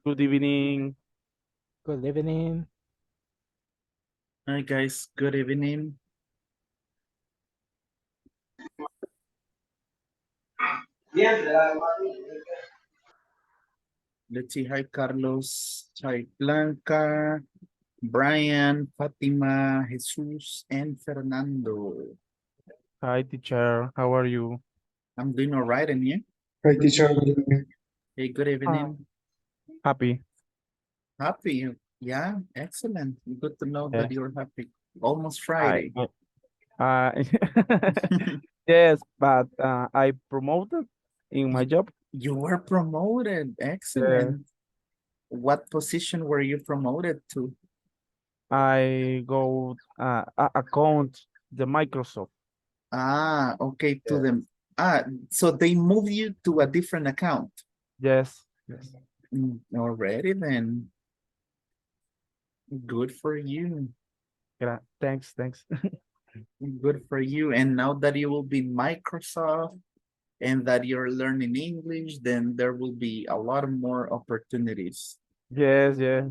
Good evening. Good evening. Hi guys, good evening. Let's see. Hi Carlos, hi Blanca, Brian, Fatima, Jesus, and Fernando. Hi, teacher. How are you? I'm doing all right, and you? Hi, teacher. Good evening. Hey, good evening. Happy. Happy? Yeah, excellent. Good to know Yeah. that you're happy. Almost I Friday. uh, yes, but I promoted in my job. You were promoted. Yeah. Excellent. What position were you promoted to? I go account the Microsoft. Ah, okay, to Yeah. them. Ah, so they moved you to a different account. Yes. Yes. Already then. Good for you. Thanks. Thanks. Good for you. And now that you will be Microsoft and that you're learning English, then there will be a lot more opportunities. Yes. Yes.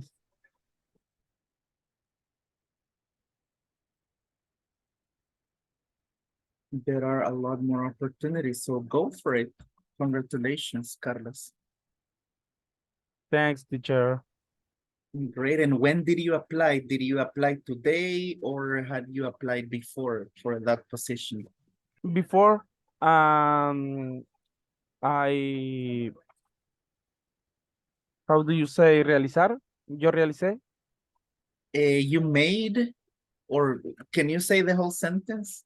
There are a lot more opportunities. So go for it. Congratulations, Carlos. Thanks, teacher. Great. And when did you apply? Did you apply today or had you applied before for that position? Before, I how do you say realizar? Yo realicé. You made, or can you say the whole sentence?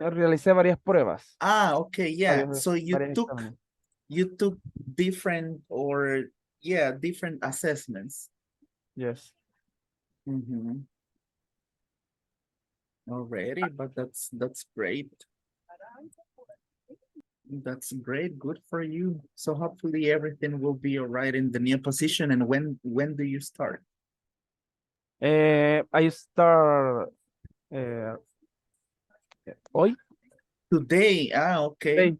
Realicé varias pruebas. Ah, okay, yeah. So Varios exámenes. you took different or yeah, different assessments. Yes. Already, but that's great. That's great. Good for you. So hopefully everything will be all right in the new position. And when do you start? I start uh, hoy, Today. Ah, okay.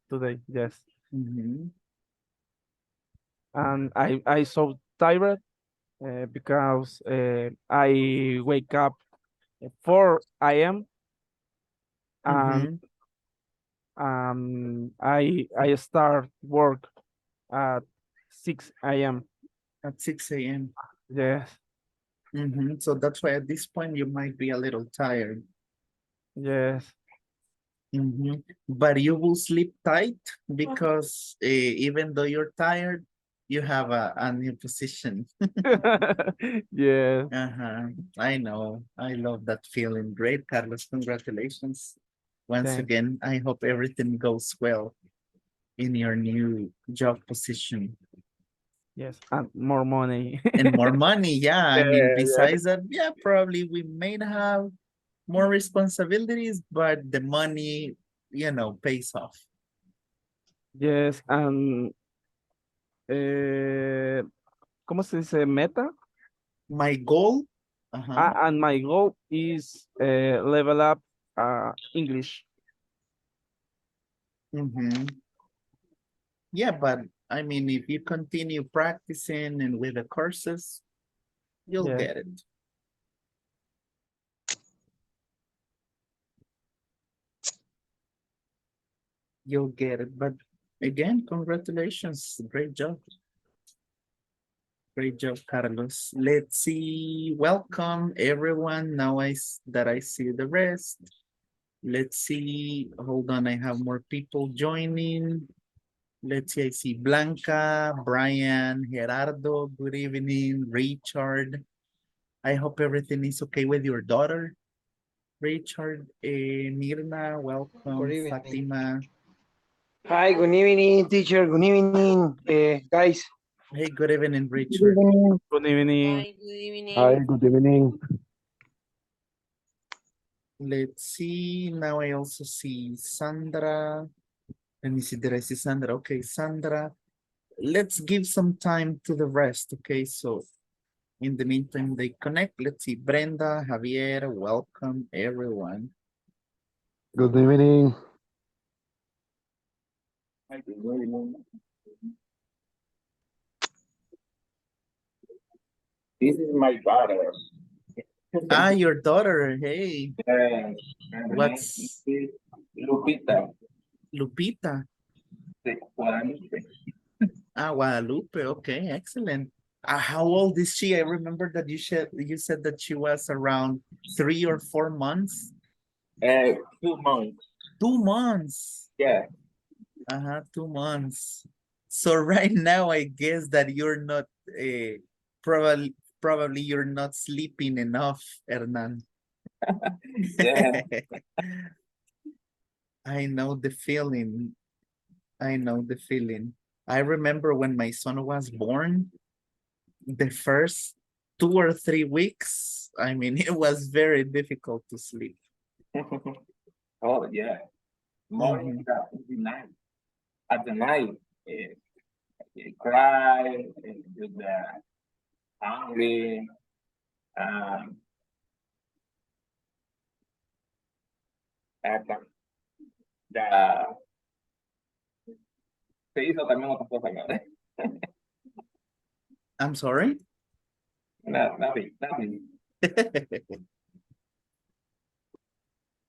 today, yes. Mhm. And I so tired because I wake up at 4 a.m. and Mhm. I start work at 6 a.m. At 6 a.m. Yes, So that's why at this point you might be a little tired. yes, But you will sleep tight because even though you're tired, you have a new position. yes. I know. I love that feeling. Great, Carlos. Congratulations. Once Thanks. again, I hope everything goes well in your new job position. Yes, and more money. And more money. Yeah. I mean, Yeah, besides that, yeah, probably we may have more responsibilities, but the money, pays off. yes, and ¿cómo se dice? Meta. My goal, And my goal is level up English. yeah, but I mean, if you continue practicing and with the courses, you'll Yeah. get it. You'll get it. But again, congratulations. Great job. Great job, Carlos. Let's see. Welcome everyone. Now that I see the rest. Let's see. Hold on, I have more people joining. Let's see. I see Blanca, Brian, Gerardo. Good evening, Richard. I hope everything is okay with your daughter. Richard, Mirna, Good welcome. evening. Fatima. Hi, good evening, teacher. Good evening, guys. Hey, good evening, Good Richard. evening. Good evening. Hi, good Hi, evening. good evening. Let's see. Now I also see Sandra. Let me see. Did I see Sandra? Okay, Sandra. Let's give some time to the rest. Okay, so in the meantime, they connect. Let's see. Brenda, Javier, welcome everyone. Good evening. This is my daughter. Ah, your daughter. Hey, And the name what's is Lupita. Lupita? Guadalupe. Ah, Guadalupe. Okay, excellent. How old is she? I remember that you said that she was around 3 or 4 months. 2 months. 2 months. Yeah. 2 months. So right now, I guess that you're not probably you're not sleeping enough, Hernan. Yeah. I know the feeling. I know the feeling. I remember when my son was born, the first 2 or 3 weeks, I mean, it was very difficult to sleep. Oh, yeah. Morning, Mhm. the night. At the night, cry, with the hungry, um, at the, se hizo también otras cosas, ¿no? I'm sorry? No, nothing.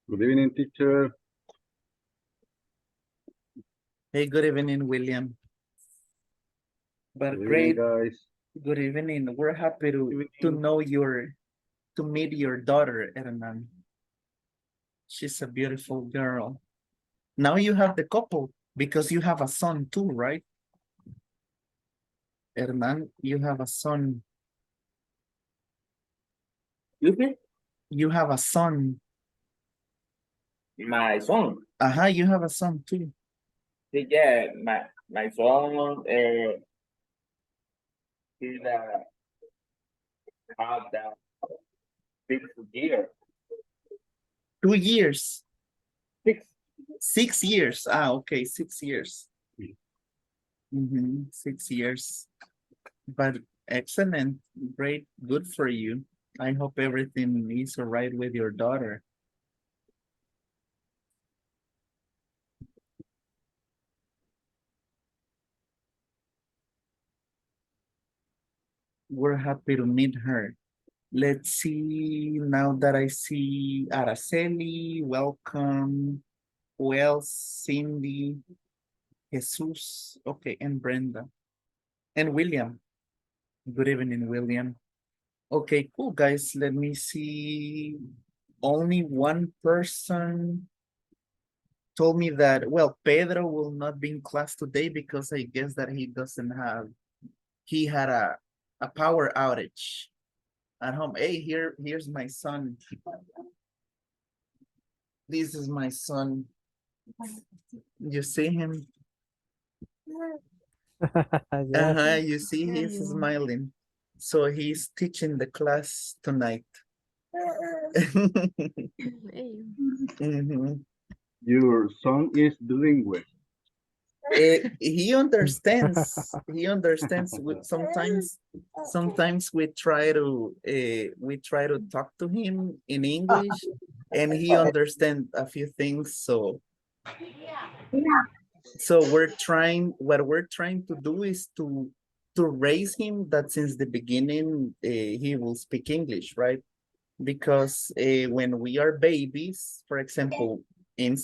Good evening, teacher. Hey, good evening, William. But Good great, evening, guys. good evening. We're happy to evening. know to meet your daughter, Hernan. She's a beautiful girl. Now you have the couple because you have a son too, right? Hernan, you have a son. You see? You have a son. My son. You have a son too. Yeah, my son, he's have the 6 year. 2 years. 6. 6 years. Okay, 6 years. 6 years. But excellent, great, good for you. I hope everything is all right with your daughter. We're happy to meet her. Let's see, now that I see Araceli, welcome. Who else? Cindy, Jesus, okay, and Brenda. And William. Good evening, William. Okay, cool, guys. Let me see. Only one person told me that, well, Pedro will not be in class today because I guess that he had a power outage at home. Hey, here's my son. This is my son. You see him? Yes. You see he's smiling. So he's teaching the class tonight. Mhm. Your son is bilingual. He understands. He understands. Sometimes we try to talk to him in English, and he understands a few things. So what we're trying to do is to raise him that since the beginning he will speak English, right? Because when we are babies, for example, in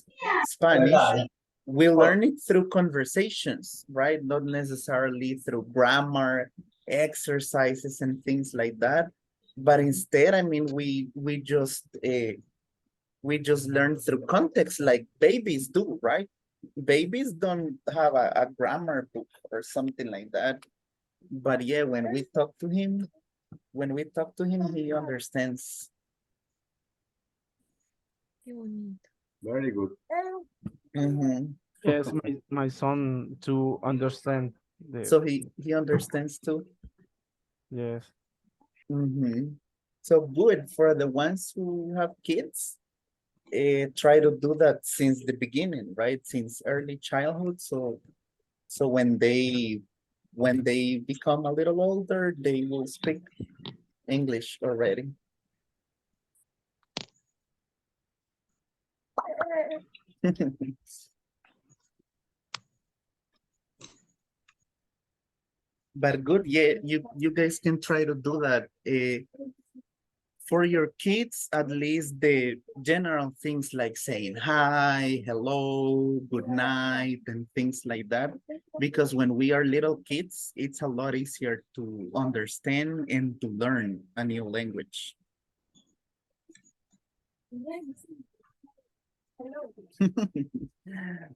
Spanish, we learn it through conversations, right? Not necessarily through grammar, exercises, and things like that. But instead, I mean, we just learn through context like babies do, right? Babies don't have a grammar book or something like that. But yeah, when we talk to him, he understands. Very good. Mhm. Yes, my son to understand the So he understands too. yes. So good for the ones who have kids. Try to do that since the beginning, right? Since early childhood. So when they become a little older, they will speak English already. But good, yeah, you guys can try to do that. For your kids, at least the general things like saying hi, hello, good night, and things like that. Because when we are little kids, it's a lot easier to understand and to learn a new language.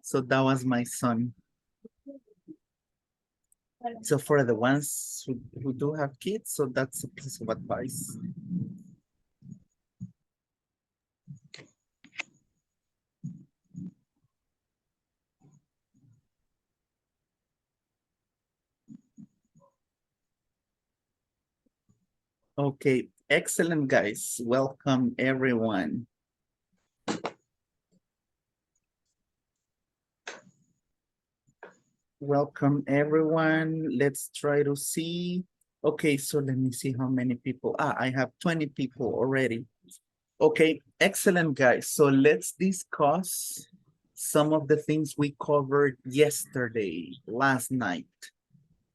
So that was my son. So for the ones who do have kids, so that's a piece of advice. Okay, excellent, guys. Welcome, everyone. Welcome, everyone. Let's try to see. Okay, so let me see how many people. I have 20 people already. Okay, excellent, guys. So let's discuss some of the things we covered yesterday, last night.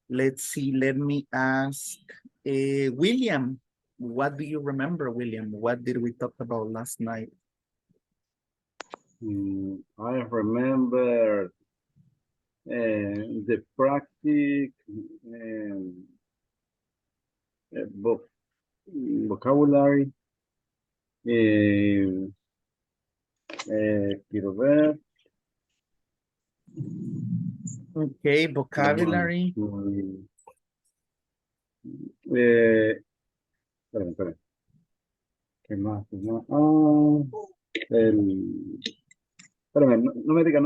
Let's see, let me ask William. What do you remember, William? What did we talk about last night? I remember the practice vocabulary. Quiero ver. Okay, vocabulary. Espérame. ¿Qué más? Espérame, no me diga.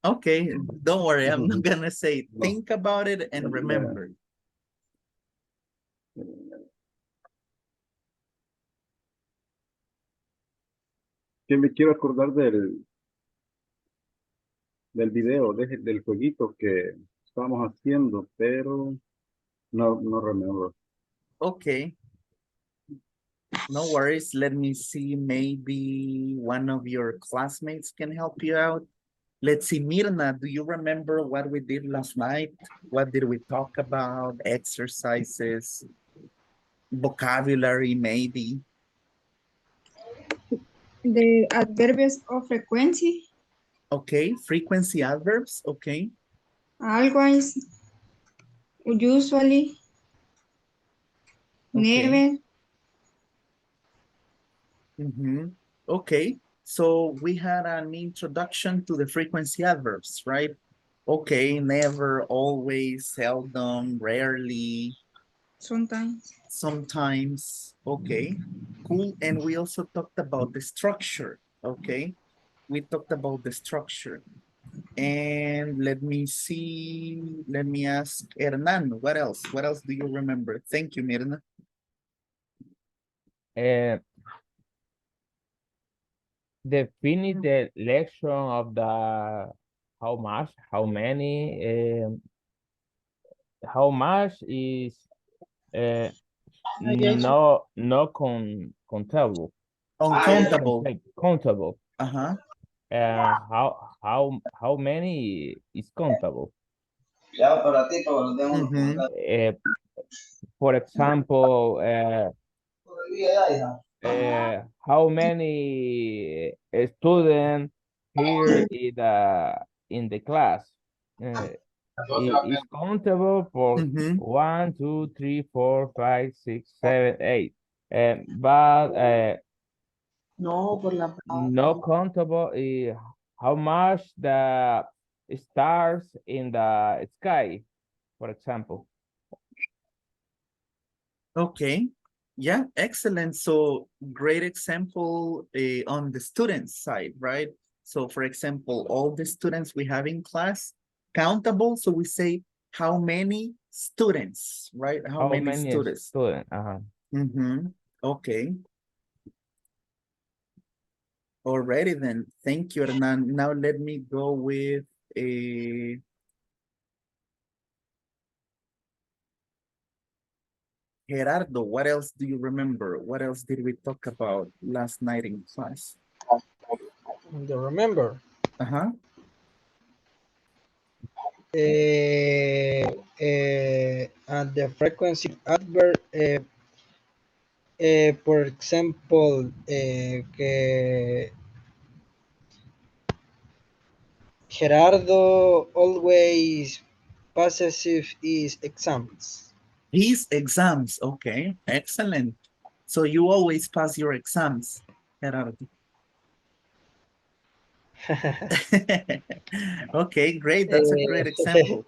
Okay, don't worry. I'm not gonna say. Think about it and remember. Que me quiero acordar del video, del jueguito que estábamos haciendo, pero no remember. Okay. No worries. Let me see. Maybe one of your classmates can help you out. Let's see, Mirna, do you remember what we did last night? What did we talk about? Exercises, vocabulary, maybe. The adverbios of frequency, Okay, frequency adverbs, okay. always, usually, Okay. never, Okay, so we had an introduction to the frequency adverbs, right? Okay, never, always, seldom, rarely, sometimes. Okay, cool. And we also talked about the structure, okay? We talked about the structure. And let me see, let me ask Hernan, what else? What else do you remember? Thank you, Mirna. Define the lection of the how much, how many, how much is countable. Uncountable. Countable. Uh-huh. How many is countable? For example, how many students here in the class? Is countable for 1, 2, 3, 4, 5, 6, 7, 8. But no countable is how much the stars in the sky, for example. Okay. Yeah, excellent. So great example on the students side, right? So for example, all the students we have in class, countable. So we say how many students, right? How many students? Okay. Alrighty then. Thank you, Hernan. Now let me go with a Gerardo, what else do you remember? What else did we talk about last night in class? You remember? Uh-huh. and the frequency adverb, for example, que Gerardo always passes his exams. His exams. Okay, excellent. So you always pass your exams, Gerardo. Okay, great. That's a great example.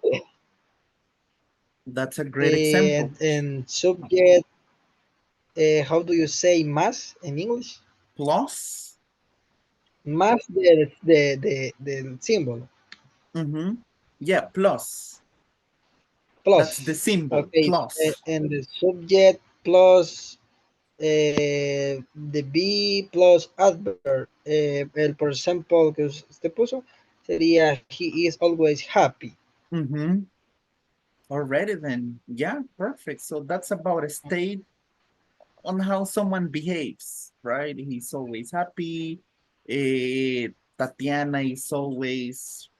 That's a great example. And subject, how do you say math in English? Plus. Math, the symbol, Mm-hmm. Yeah, plus. That's the plus. symbol, Okay, plus. and the subject plus the be plus adverb. El por ejemplo que usted puso sería he is always happy. Mm-hmm. Already then. Yeah, perfect. So that's about a state on how someone behaves, right? He's always happy. Tatiana is always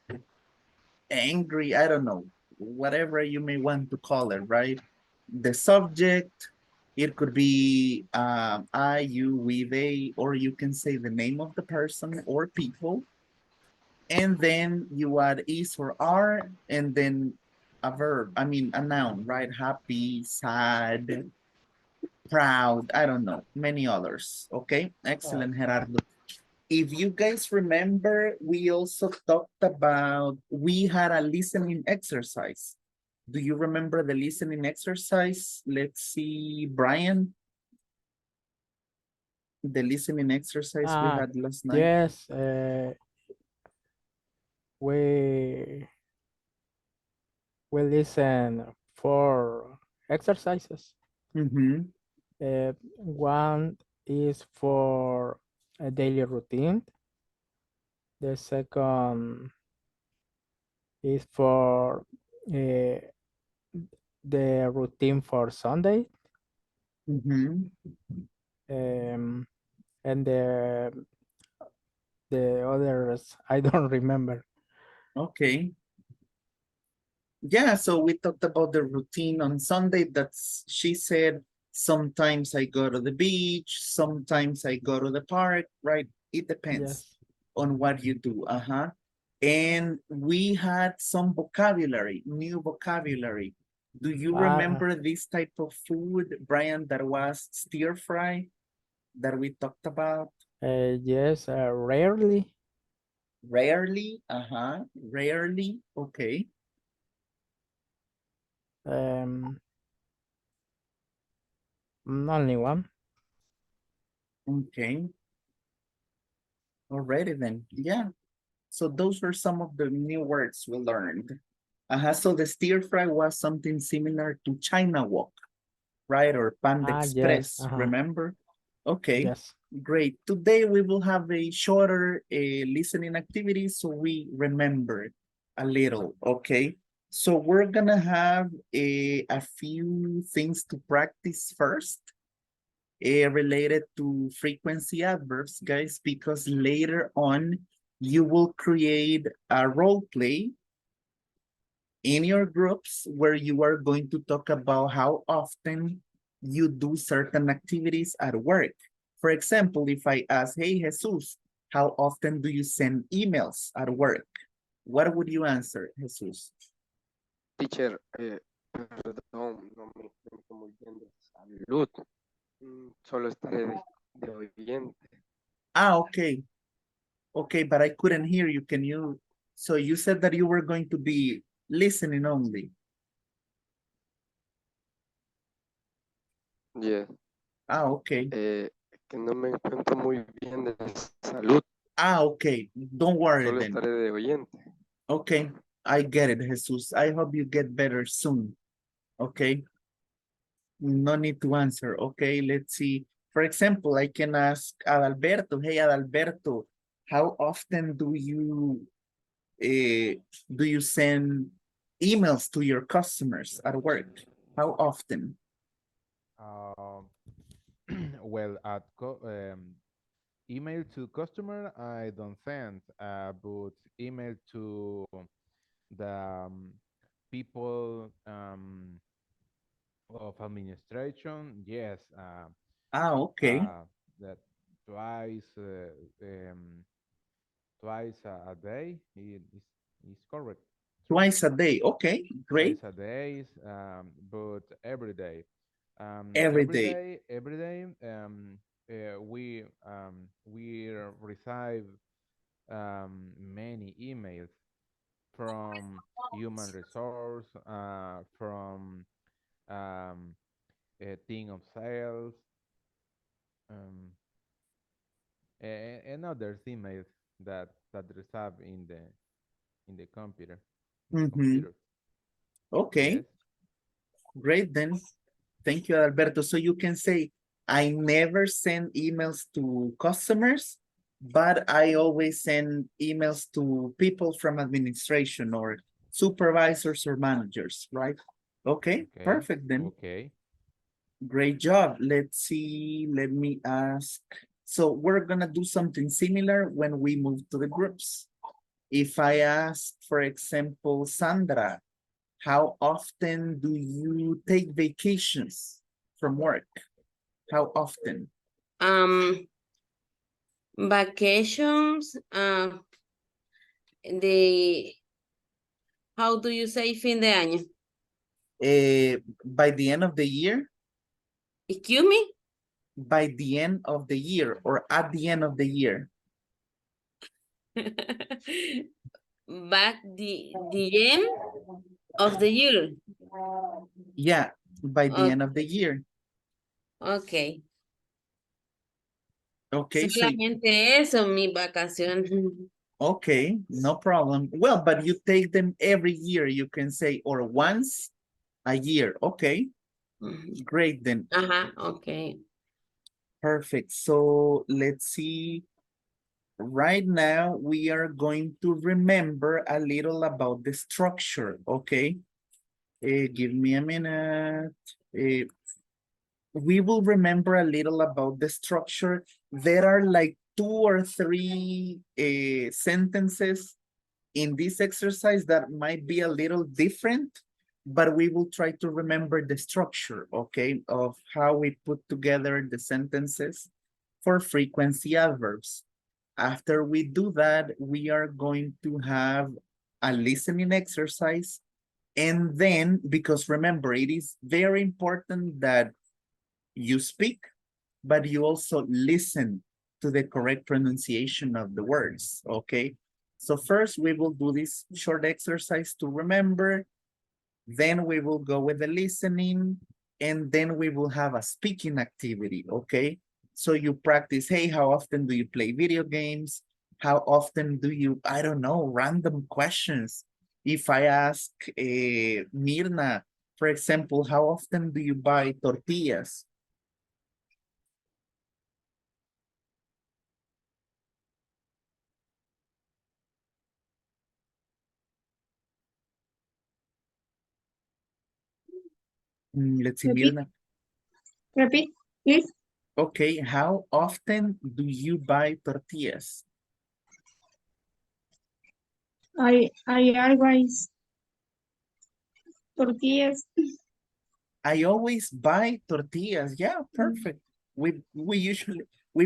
angry. I don't know, whatever you may want to call it, right? The subject, it could be I, you, we, they, or you can say the name of the person or people. And then you add is or are, and then a verb, I mean, a noun, right? Happy, sad, proud, I don't know, many others. Okay, excellent, Gerardo. If you guys remember, we also talked about, we had a listening exercise. Do you remember the listening exercise? Let's see, Brian. The listening exercise we had last night. Yes, we we listen for exercises. Mm-hmm. One is for a daily routine. The second is for uh, the routine for Sunday. Mm-hmm. And the others I don't remember. Okay. Yeah, so we talked about the routine on Sunday. That's, she said, sometimes I go to the beach, sometimes I go to the park, right? It depends Yes. on what you do. Uh-huh. And we had some vocabulary, new vocabulary. Do you remember this type of food, Brian, that was stir fry that we talked about? Yes, rarely. Rarely, uh-huh, rarely, okay. Only one. Okay. Alrighty then, yeah. So those were some of the new words we learned. So the stir fry was something similar to China walk, right? Or Panda Yes. Express, remember? Okay, Yes. great. Today we will have a shorter listening activity so we remember a little, okay? So we're gonna have a few things to practice first related to frequency adverbs, guys, because later on you will create a role play in your groups where you are going to talk about how often you do certain activities at work. For example, if I ask, hey, Jesus, how often do you send emails at work? What would you answer, Jesus? Teacher, perdón, no me siento muy bien de salud. Solo estaré de oyente. Okay. Okay, but I couldn't hear you. Can you? So you said that you were going to be listening only. Yeah. Okay. Que no me encuentro muy bien de salud. Okay. Don't worry Solo then. estaré de oyente. Okay, I get it, Jesus. I hope you get better soon. Okay. No need to answer. Okay, let's see. For example, I can ask Adalberto, hey Adalberto, how often do you send emails to your customers at work? How often? Well, email to customer, I don't send, but email to the people of administration, yes, Okay. that twice twice a day is correct. Twice a day. Okay, great. Twice a day, but every day. Every day. Every day, we receive many emails from human resource, from a team of sales, um, and other emails that receive in the computer, in the Mm-hmm. computer. Okay, Yes. great then. Thank you, Alberto. So you can say, I never send emails to customers, but I always send emails to people from administration or supervisors or managers, right? Okay, Okay. perfect then. Okay. Great job. Let's see. Let me ask. So we're gonna do something similar when we move to the groups. If I ask, for example, Sandra, how often do you take vacations from work? How often? Vacations, the, how do you say fin de año? By the end of the year? Excuse me? By the end of the year or at the end of the year? Back the end of the year. Yeah, by the Okay. end of the year. Okay. Okay, so Solamente eso, mi vacación. okay, no problem. Well, but you take them every year, you can say, or once a year. Okay, great then. Ajá, okay. Perfect. So let's see. Right now, we are going to remember a little about the structure, okay? Give me a minute. We will remember a little about the structure. There are like 2 or 3 sentences in this exercise that might be a little different, but we will try to remember the structure, okay, of how we put together the sentences for frequency adverbs. After we do that, we are going to have a listening exercise. And then, because remember, it is very important that you speak, but you also listen to the correct pronunciation of the words, okay? So first we will do this short exercise to remember, then we will go with the listening, and then we will have a speaking activity, okay? So you practice, hey, how often do you play video games? How often do you, I don't know, random questions. If I ask Mirna, for example, how often do you buy tortillas? Let's see, Repeat. Mirna. Repeat, please. Okay, how often do you buy tortillas? I always tortillas. I always buy tortillas. Yeah, perfect. We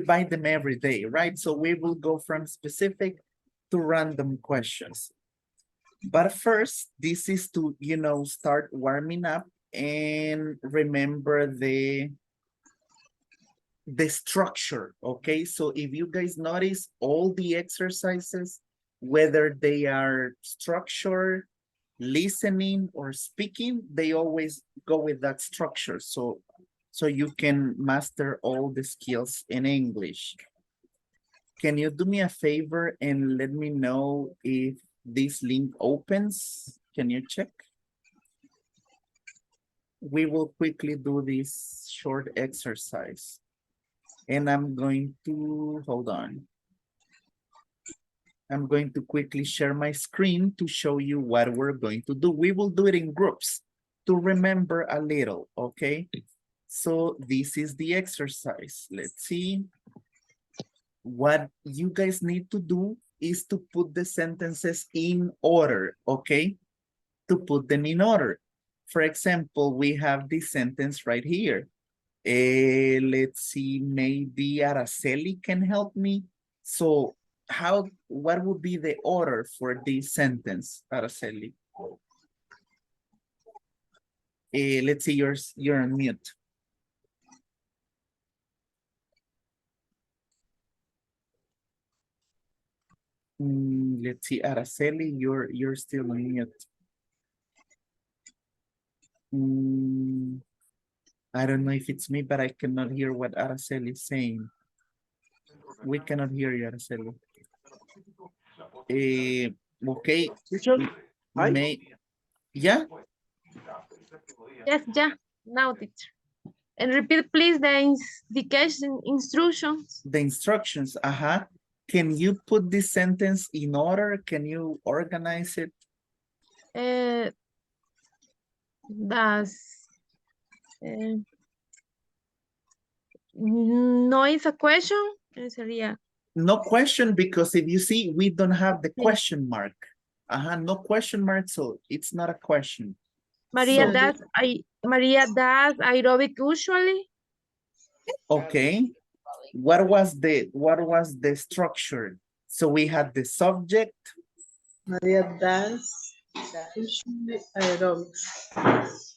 buy them every day, right? So we will go from specific to random questions. But first, this is to, you know, start warming up and remember the structure, okay? So if you guys notice all the exercises, whether they are structured, listening, or speaking, they always go with that structure. So you can master all the skills in English. Can you do me a favor and let me know if this link opens? Can you check? We will quickly do this short exercise. And I'm going to, hold on. I'm going to quickly share my screen to show you what we're going to do. We will do it in groups to remember a little, okay? So this is the exercise. Let's see. What you guys need to do is to put the sentences in order, okay? To put them in order. For example, we have this sentence right here. Let's see, maybe Araceli can help me. So what would be the order for this sentence, Araceli? Let's see, you're on mute. Let's see, Araceli, you're still on mute. I don't know if it's me, but I cannot hear what Araceli is saying. We cannot hear you, Araceli. Okay. Teacher, hi. Yeah? Yes, yeah. Now, teacher. And repeat, please, the indication instructions. The instructions, Can you put this sentence in order? Can you organize it? No es a question. Sería. No question, because if you see, we don't have the question mark. No question mark, so it's not a question. Maria So, does aerobic usually. okay. What was the structure? So we had the subject. Maria does usually aerobics.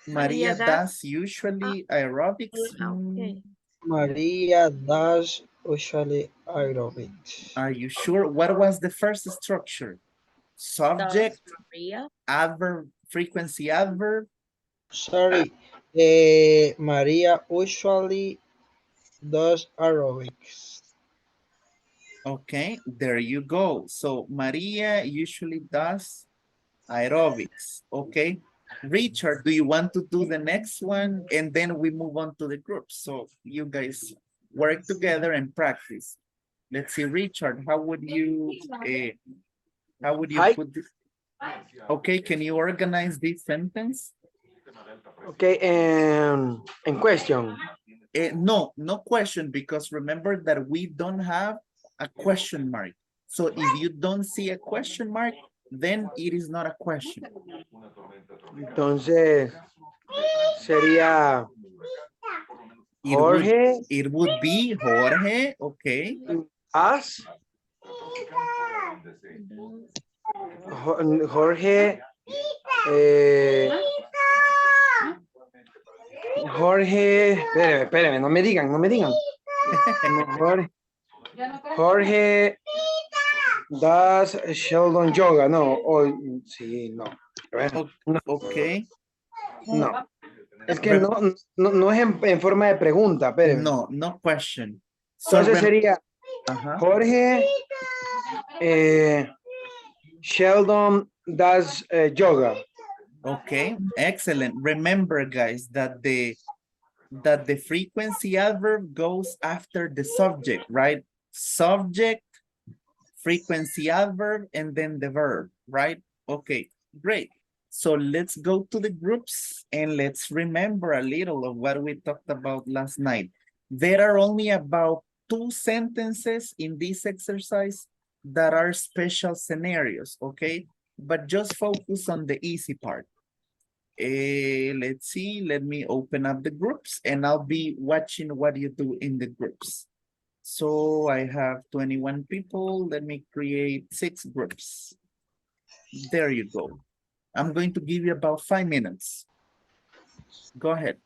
Maria does usually aerobics. Okay. Maria does usually aerobics. Are you sure? What was the first structure? Subject, adverb, frequency adverb. Sorry, Maria usually does aerobics. Okay, there you go. So Maria usually does aerobics. Okay. Richard, do you want to do the next one? And then we move on to the groups. So you guys work together and practice. Let's see, Richard, how would you put this? Okay, can you organize this sentence? Okay, in question. No question, because remember that we don't have a question mark. So if you don't see a question mark, then it is not a question. Entonces, sería Jorge. It would be Jorge, okay. As. Jorge. Jorge. Espérame, no me digan. Jorge does Sheldon yoga, no. Sí, no. Okay. No. Es que no es en forma de pregunta, espérenme. No question. Entonces sería Jorge Sheldon does yoga. Okay, excellent. Remember, guys, that the frequency adverb goes after the subject, right? Subject, frequency adverb, and then the verb, right? Okay, great. So let's go to the groups and let's remember a little of what we talked about last night. There are only about 2 sentences in this exercise that are special scenarios, okay? But just focus on the easy part. Let's see, let me open up the groups and I'll be watching what you do in the groups. So I have 21 people. Let me create 6 groups. There you go. I'm going to give you about 5 minutes. Go ahead.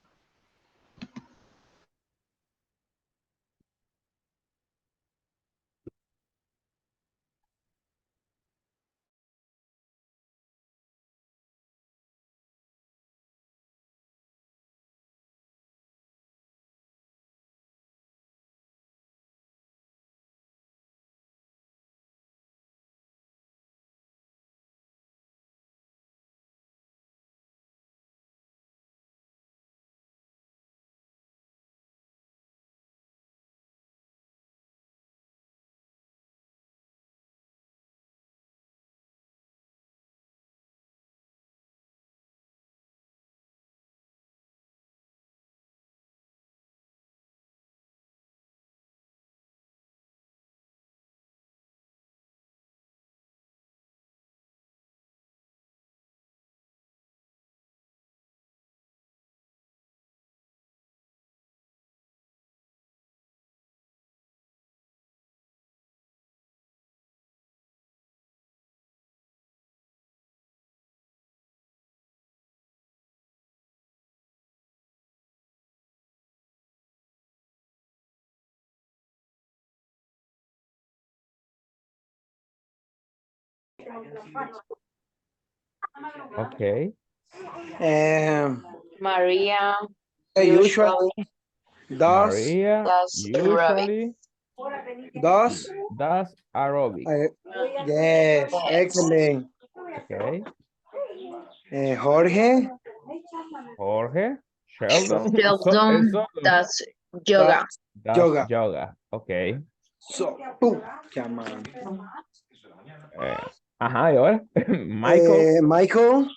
Okay. Maria Usually usually does Maria does aerobic. usually does does aerobic. yes, Yes. excellent. Okay. Jorge Jorge, Sheldon, Sheldon Sheldon does does yoga. does yoga. yoga. Okay. So, boom, come on. Ajá, y ahora Michael. Michael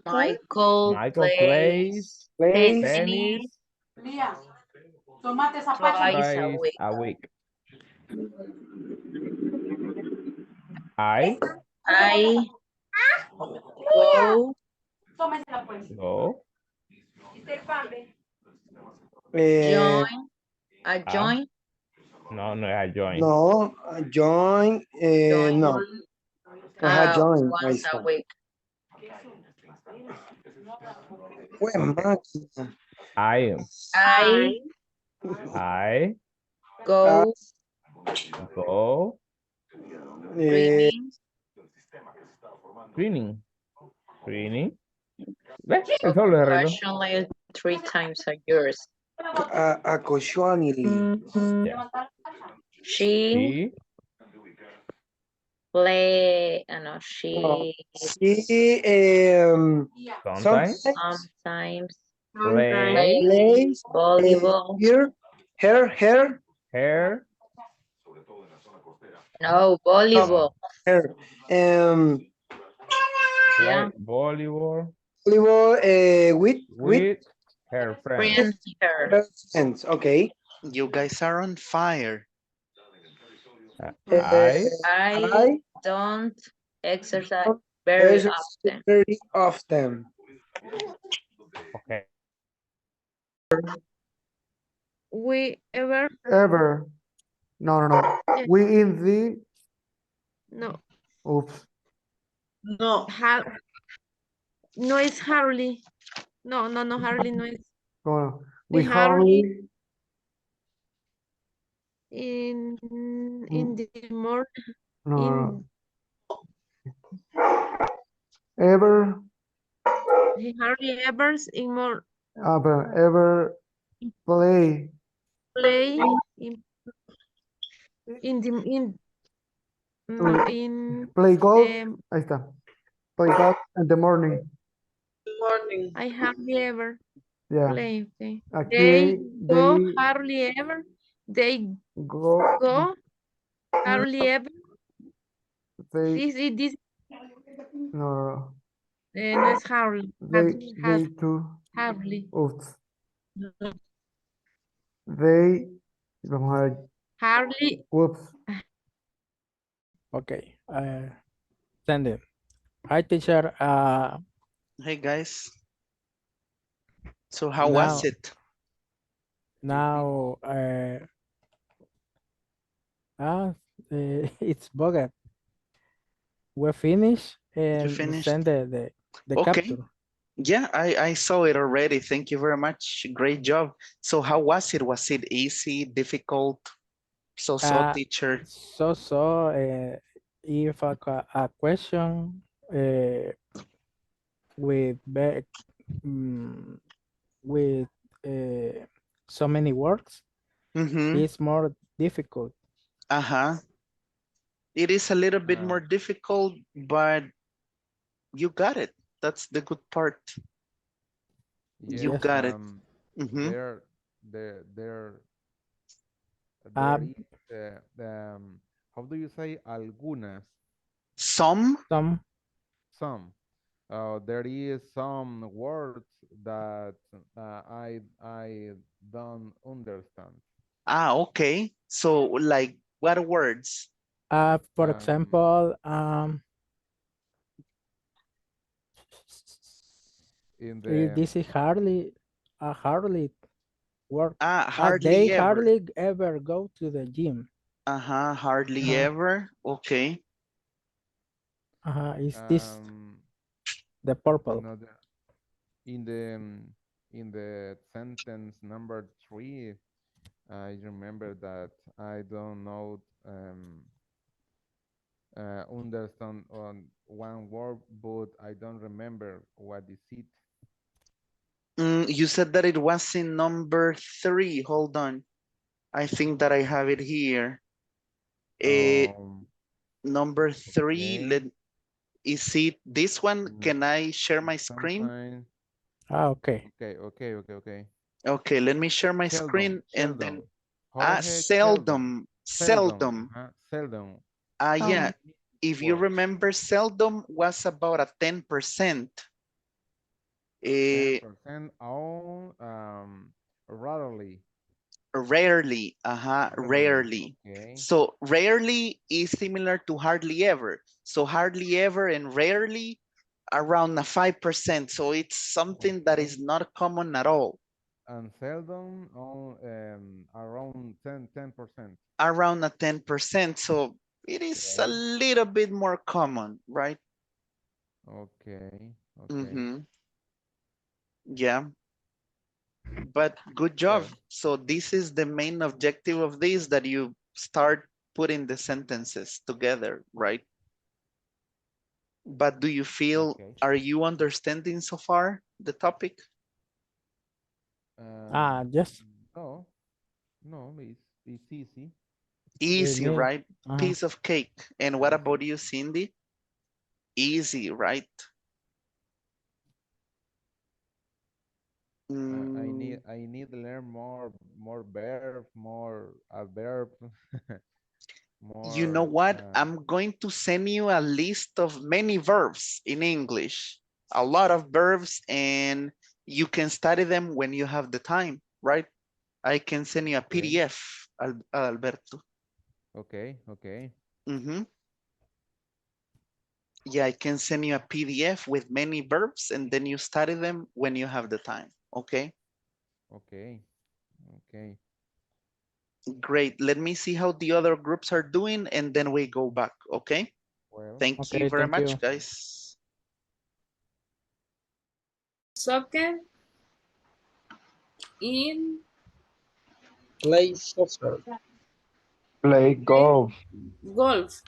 Michael Michael plays plays plays tennis tennis twice a twice week. a week. I I go go. uh, join. I Ah, join. no, no, I join. no, join, Join no, join, ahí once a está. week. Pues, máquina. I I I go go Eh, swimming training. Training. ¿Ves? El solo se arregló. occasionally 3 times a year. occasionally. Yeah. She She play. No, No, she she sometimes sometimes sometimes plays plays volleyball. her her No, oh, volleyball. her Yeah, volleyball volleyball with with her friends. friends her. her friends. Okay. You guys are on fire. I I I don't exercise don't very exercise often. very often. okay. We ever, Ever. No. yes, We in the, no, oops. ha, no es hardly. No, hardly no es. No, We we hardly hardly, in mm, the morning, no. in Ever, he hardly ever in more ever play, play in the no in play golf. the Ahí está. Play golf in the morning. I hardly ever Yeah. play. Okay. Aquí Go they hardly ever. They go, go hardly ever. they, This no. no es hardly. They too. Hardly. Oops. They, vamos a ver. Hardly. Whoops. Okay. Send it. Hi, teacher. Hey guys. So how Now, was it? now, it's bugged. We finish and finished? send the Okay. capture. Yeah, I saw it already. Thank you very much. Great job. So how was it? Was it easy, difficult? So teacher. If a question with with so many words, it's more difficult. Uh-huh. It is a little bit more difficult, but you got it. That's the good part. You Yes. got it. There there is how do you say algunas? Some. Some. There is some words that I don't understand. Okay. So like what words? For example, in the this is hardly a hardly work. Hardly They ever. hardly ever go to the gym. Hardly ever. Okay. Is this the purple? In the sentence number 3, I remember that I don't know understand on one word, but I don't remember what is it. You said that it was in number 3. Hold on. I think that I have it here. Number 3, Okay. is it this one? Can I share my screen? Sometimes. Okay. Okay. Okay, let me share my Seldom, screen and then Jorge, seldom. seldom. Yeah, if you remember, seldom was about a 10%. 10% on rarely. Rarely, rarely. Okay. So rarely is similar to hardly ever. So hardly ever and rarely around a 5%. So it's something that is not common at all. And seldom on around 10%. Around a 10%. So it is a little bit more common, right? Okay. Yeah. But good job. So this is the main objective of this, that you start putting the sentences together, right? But do you feel, are you understanding so far the topic? Yes. No, it's easy. Easy, right? Uh-huh. Piece of cake. And what about you, Cindy? Easy, right? I need to learn more verb, more adverb. You know more what? I'm going to send you a list of many verbs in English, a lot of verbs, and you can study them when you have the time, right? I can send you a PDF, Alberto. Okay. Yeah, I can send you a PDF with many verbs, and then you study them when you have the time, okay? Okay. Great. Let me see how the other groups are doing, and then we go back, okay? Well, Thank you very much, guys. Soccer. In. Play soccer. Play golf. Golf.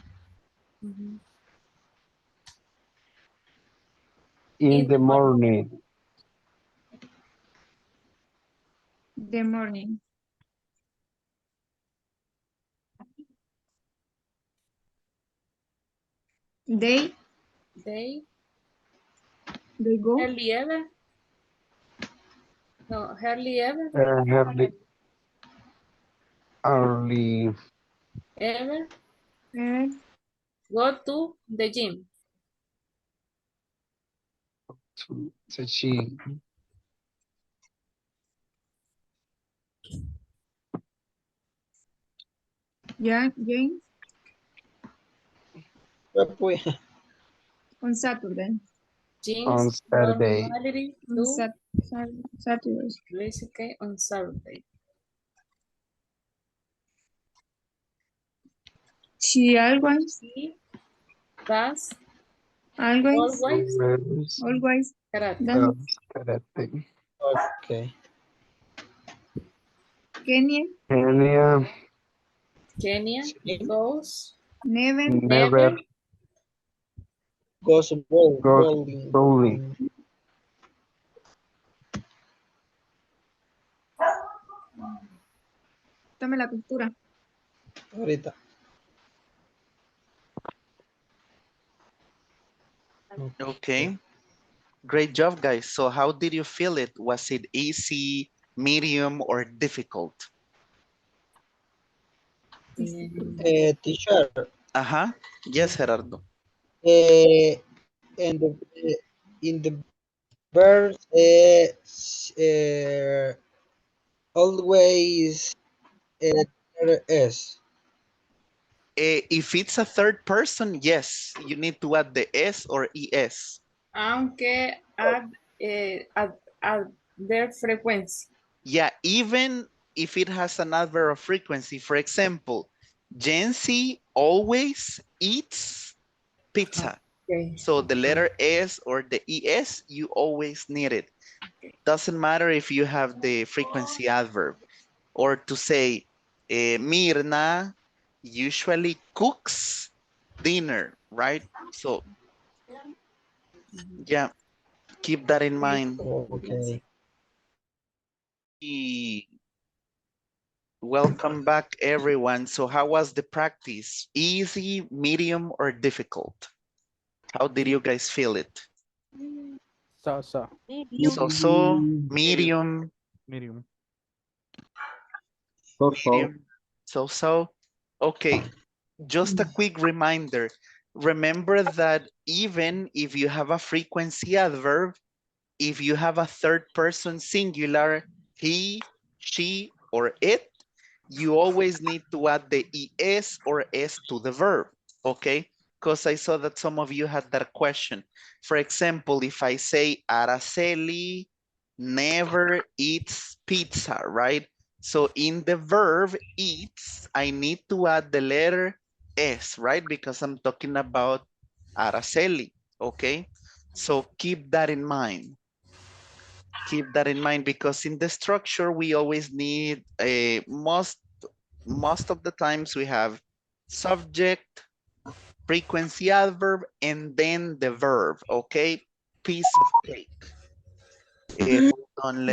In the morning. The morning. They go. Hardly ever. No, hardly ever. Early. Ever. Go to the gym. To she. Yeah, James. On Saturday. On James Saturday. normally On do Saturday. basically on Saturday. She always. He does Always. always Karate. Karate. Okay. Kenya. Kenya goes Never Goes bowling. bowling. Tome la pintura. Ahorita. Okay. Great job, guys. So how did you feel it? Was it easy, medium, or difficult? Teacher. Yes, Gerardo. And in the verse, always S. If it's a third person, yes, you need to add the S or ES. aunque add their frequency. Yeah, even if it has an adverb of frequency. For example, Jency always eats pizza. Okay. So the letter S or the ES, you always need it. Doesn't matter if you have the frequency adverb. Or to say, Mirna usually cooks dinner, right? So yeah, keep that in mind. Okay. Welcome back, everyone. So how was the practice? Easy, medium, or difficult? How did you guys feel it? So. So, medium, Medium. So. so. Okay, just a quick reminder. Remember that even if you have a frequency adverb, if you have a third person singular, he, she, or it, you always need to add the es or s to the verb, okay? Because I saw that some of you had that question. For example, if I say Araceli never eats pizza, right? So in the verb eats, I need to add the letter s, right? Because I'm talking about Araceli, okay? So keep that in mind. Keep that in mind because in the structure, we always need a most of the times we have subject, frequency adverb, and then the verb, okay? Piece of cake. Hold on,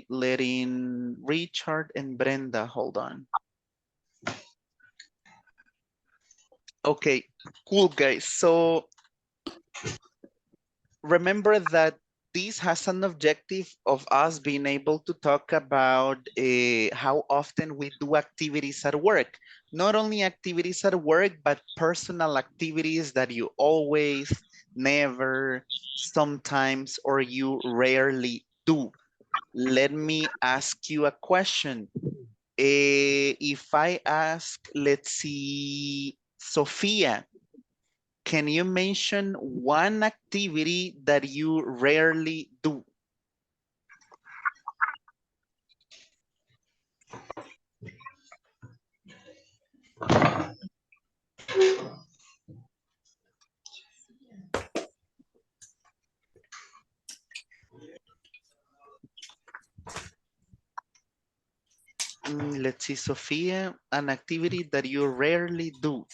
let in Richard and Brenda, hold on. Okay, cool guys. So remember that this has an objective of us being able to talk about how often we do activities at work. Not only activities at work, but personal activities that you always, never, sometimes, or you rarely do. Let me ask you a question. If I ask, let's see, Sophia, can you mention one activity that you rarely do? Let's see, Sophia, an activity that you rarely do.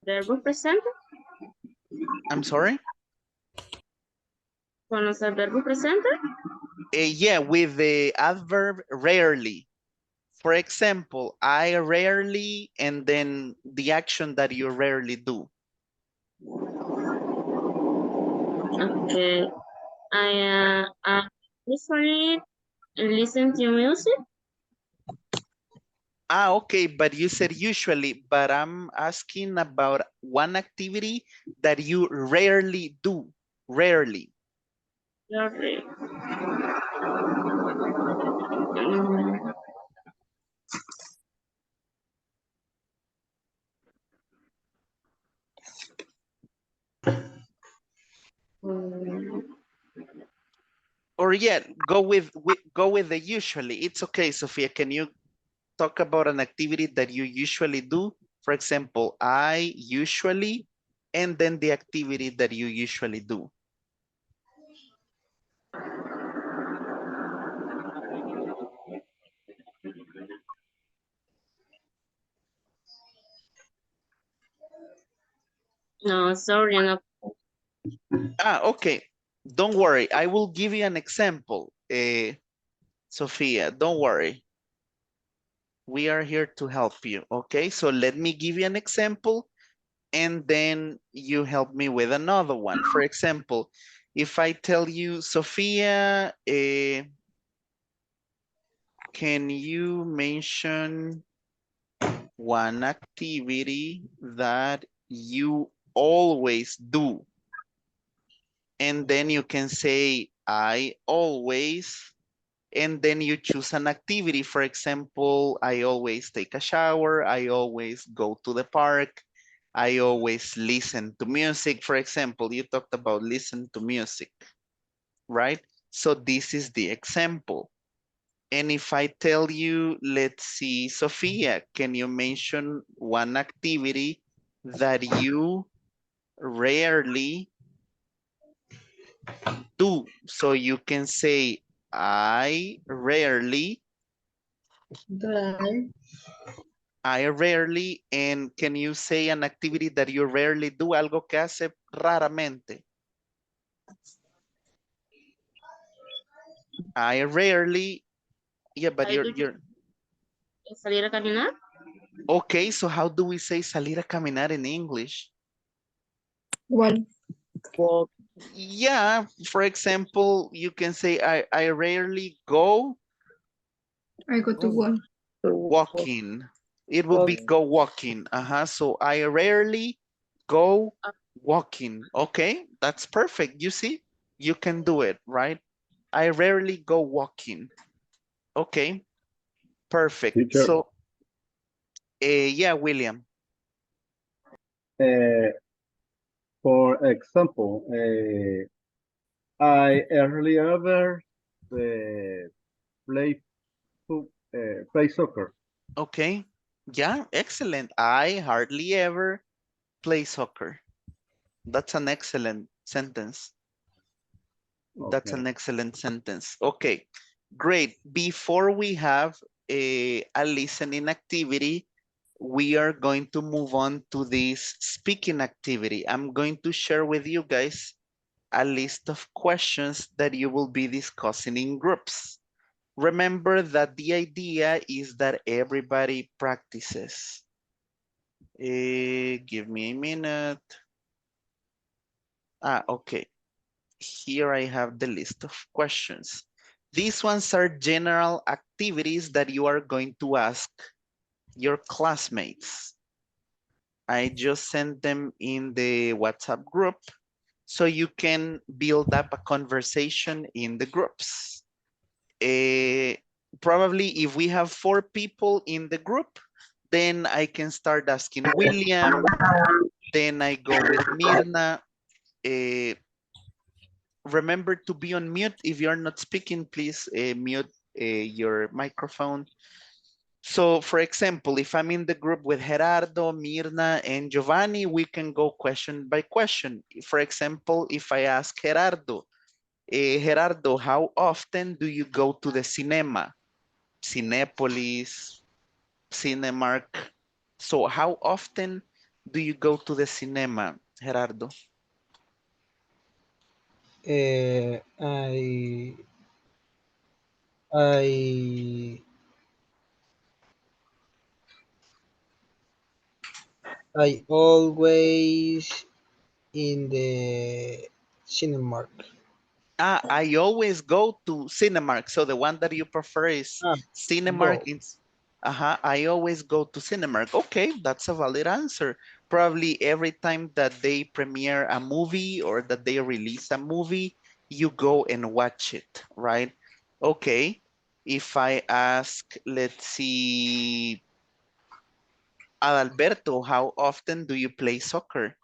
Verbo presente. I'm sorry? ¿Conoce el verbo presente? Yeah, with the adverb rarely. For example, I rarely, and then the action that you rarely do. Okay. I usually listen to music. Okay, but you said usually, but I'm asking about one activity that you rarely do, rarely. Okay. Or yeah, go with the usually. It's okay, Sophia. Can you talk about an activity that you usually do? For example, I usually, and then the activity that you usually do. No, sorry, no. Okay. Don't worry. I will give you an example, Sophia. Don't worry. We are here to help you. Okay, so let me give you an example and then you help me with another one. For example, if I tell you, Sophia, can you mention one activity that you always do? And then you can say, I always, and then you choose an activity. For example, I always take a shower. I always go to the park. I always listen to music. For example, you talked about listen to music, right? So this is the example. And if I tell you, let's see, Sophia, can you mention one activity that you rarely So you can say, I rarely, and can you say an activity that you rarely do? Algo que hace raramente. I rarely, yeah, but you're, Salir a caminar. okay, so how do we say salir a caminar in English? Igual. Well, yeah, for example, you can say, I rarely go I go to work. walking. It will be go walking. So I rarely go walking. Okay, that's perfect. You see, you can do it, right? I rarely go walking. Okay, perfect. Teacher, So, yeah, William. uh, for example, I early ever play play soccer. Okay, yeah, excellent. I hardly ever play soccer. That's an excellent sentence. That's Okay. an excellent sentence. Okay, great. Before we have a listening activity, we are going to move on to this speaking activity. I'm going to share with you guys a list of questions that you will be discussing in groups. Remember that the idea is that everybody practices. Give me a minute. Okay. Here I have the list of questions. These ones are general activities that you are going to ask your classmates. I just sent them in the WhatsApp group so you can build up a conversation in the groups. Probably if we have 4 people in the group, then I can start asking William, then I go with Mirna. Remember to be on mute. If you're not speaking, please mute your microphone. So for example, if I'm in the group with Gerardo, Mirna, and Giovanni, we can go question by question. For example, if I ask Gerardo, Gerardo, how often do you go to the cinema? Cinepolis, Cinemark. So how often do you go to the cinema, Gerardo? I I always in the Cinemark. I always go to Cinemark. So the one that you prefer is Cinemark. Go. I always go to Cinemark. Okay, that's a valid answer. Probably every time that they premiere a movie or that they release a movie, you go and watch it, right? Okay. If I ask, let's see, Adalberto, how often do you play soccer?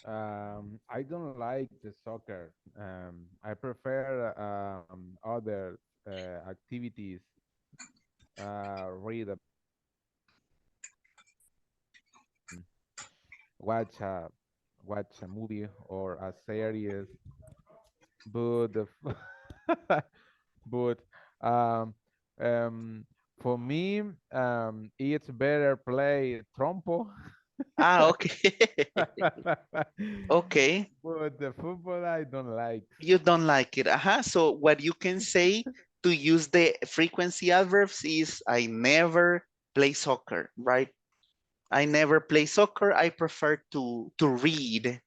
I don't like the soccer. I prefer other activities. Read, watch a movie or a series. But but um, um, for me, it's better play trompo. Okay. Okay. But the football I don't like. You don't like it. So what you can say to use the frequency adverbs is I never play soccer, right? I never play soccer. I prefer to read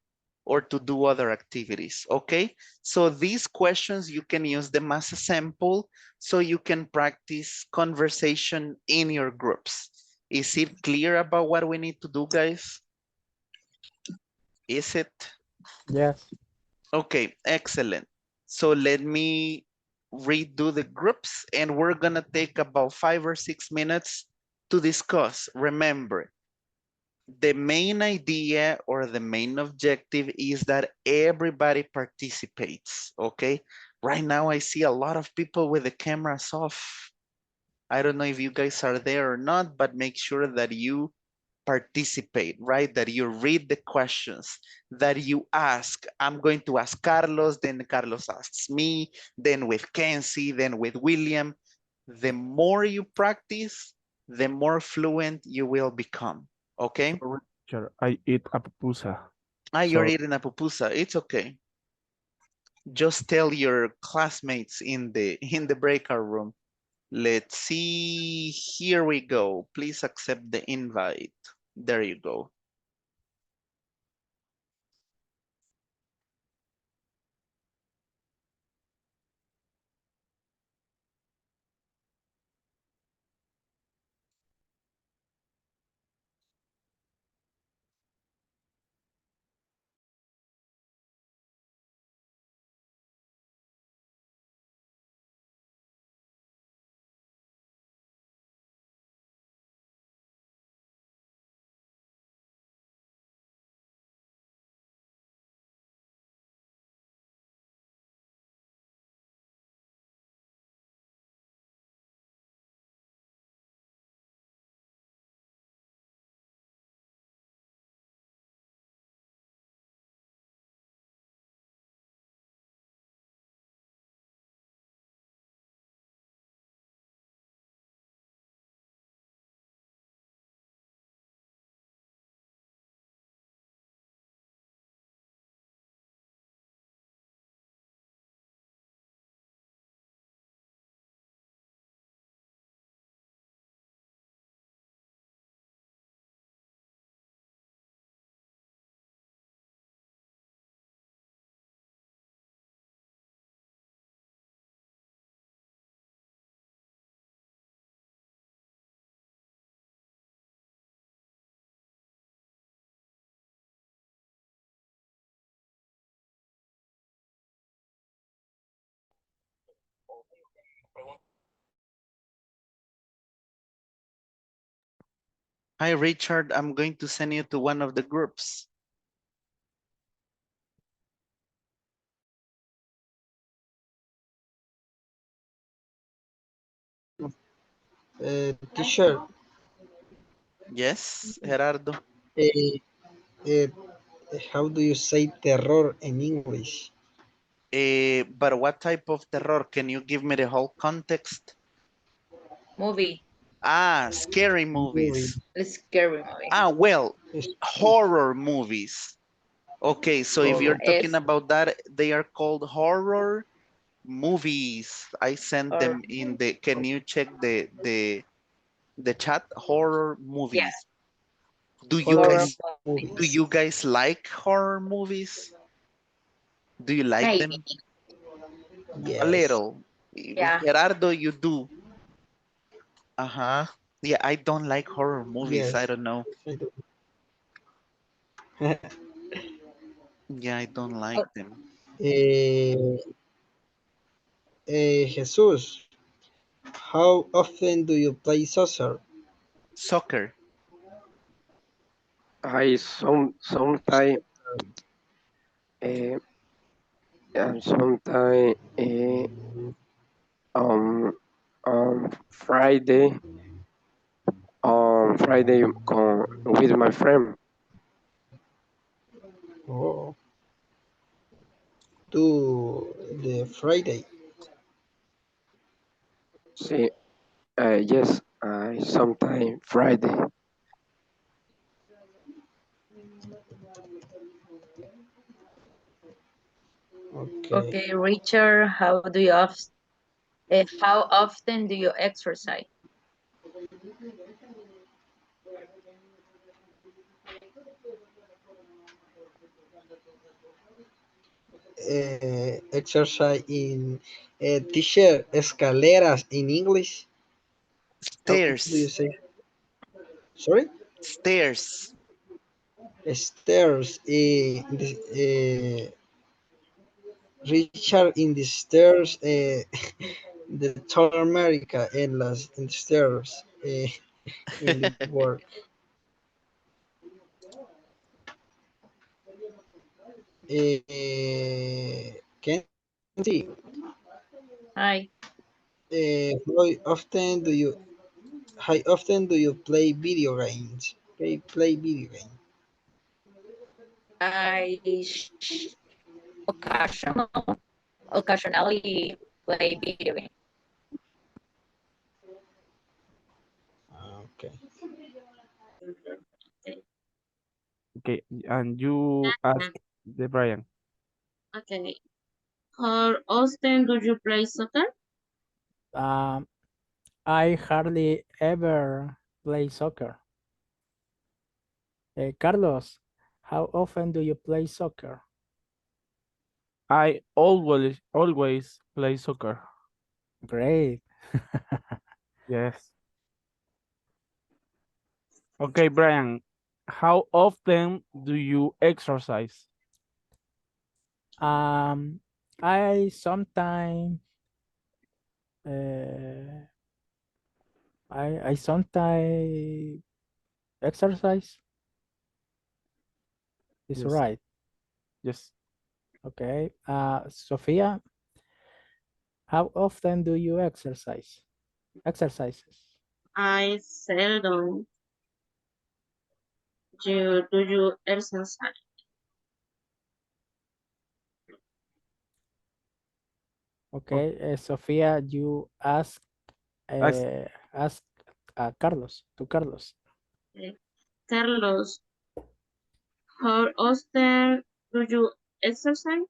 or to do other activities. Okay. So these questions, you can use them as a sample so you can practice conversation in your groups. Is it clear about what we need to do, guys? Is it? Yes. Okay, excellent. So let me redo the groups and we're gonna take about 5 or 6 minutes to discuss. Remember, the main idea or the main objective is that everybody participates, okay? Right now I see a lot of people with the cameras off. I don't know if you guys are there or not, but make sure that you participate, right? That you read the questions, that you ask. I'm going to ask Carlos, then Carlos asks me, then with Kenzie, then with William. The more you practice, the more fluent you will become, okay? Sorry, teacher, I eat a pupusa. You're Sorry. eating a pupusa, it's okay. Just tell your classmates in the breakout room. Let's see, here we go. Please accept the invite. There you go. Hi, Richard. I'm going to send you to one of the groups. Teacher, Yes, Gerardo. uh, uh, how do you say terror in English? But what type of terror? Can you give me the whole context? Movie. Scary Movie. movies. A scary movie. Well, It's horror movies. Okay, so if you're horror. talking Es about that, they are called horror movies. I sent or them in the, can you check the chat? Horror yeah, movies. Do you Horror horror guys do movies. you guys like horror movies? Do you like maybe. them? A Yes. little. Yeah. Gerardo, you do. Uh-huh. Yeah, I don't like horror movies. I Yes. don't know. I do. Yeah, I don't like Oh, them. Eh, Jesus, how often do you play soccer? Soccer. I sometime uh, and sometime um on Friday with my friend. Oh, to the Friday. See, yes, I sometime Friday. Okay. okay, Richard, how often do you exercise? Exercise in teacher escaleras in English. How do you Stairs. say? Sorry? Stairs. Stairs. Richard in the stairs. The tall America in the stairs. In the work. Kenzie, Hi. how often do you play video games? Play video game. I occasionally play video games. Okay. Okay, and you ask the Brian. Okay. How often do you play soccer? I hardly ever play soccer. Carlos, how often do you play soccer? I always play soccer. Great. Yes. Okay, Brian, how often do you exercise? I sometimes uh, I sometimes exercise. Is Yes. right. Yes. Okay. Sophia, how often do you exercise? Exercises. I seldom. Do you exercise? Okay, Sophia, you ask Ask- ask Carlos to Carlos. Okay. Carlos, how often do you exercise?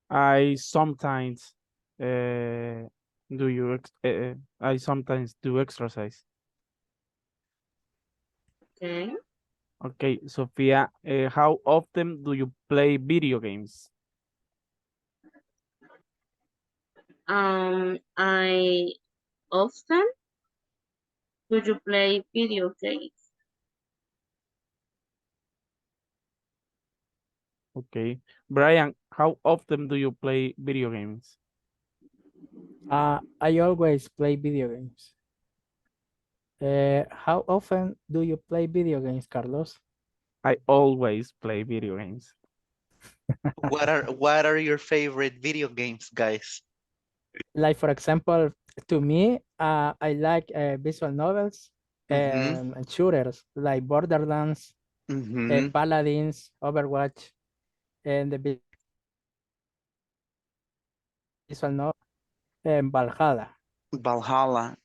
I sometimes I sometimes do exercise. Okay. Okay, Sophia, how often do you play video games? I often do you play video games? Okay. Brian, how often do you play video games? I always play video games. How often do you play video games, Carlos? I always play video games. What are your favorite video games, guys? Like for example, to me, I like visual novels and shooters like Borderlands, Paladins, Overwatch, and the visual novel and Valhalla. Valhalla.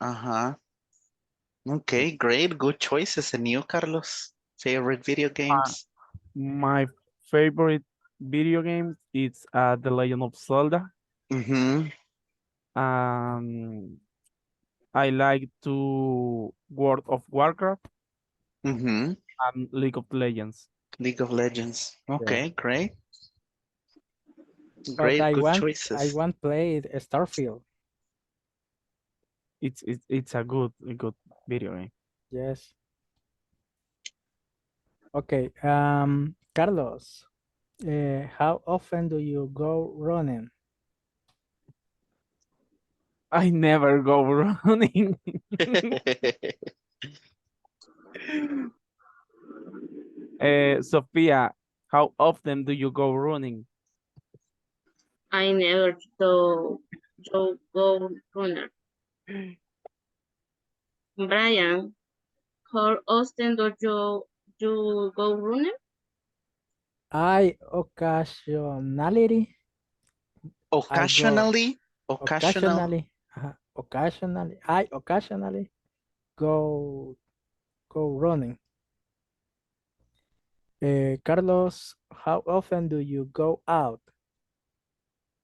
Okay, great. Good choices. And you, Carlos? Favorite video Uh, games? my favorite video game is The Legend of Zelda. Um, I like to World of Warcraft and League of Legends. League of Legends. Yeah. Okay, great. But Great, good I choices. want played Starfield. It's a good video game. Yes. Okay. Carlos, how often do you go running? I never go running. Sophia, how often do you go running? I never do go runner. Brian, how often do you go running? I occasionally I go Occasionally, occasional. occasionally I occasionally go running. Carlos, how often do you go out?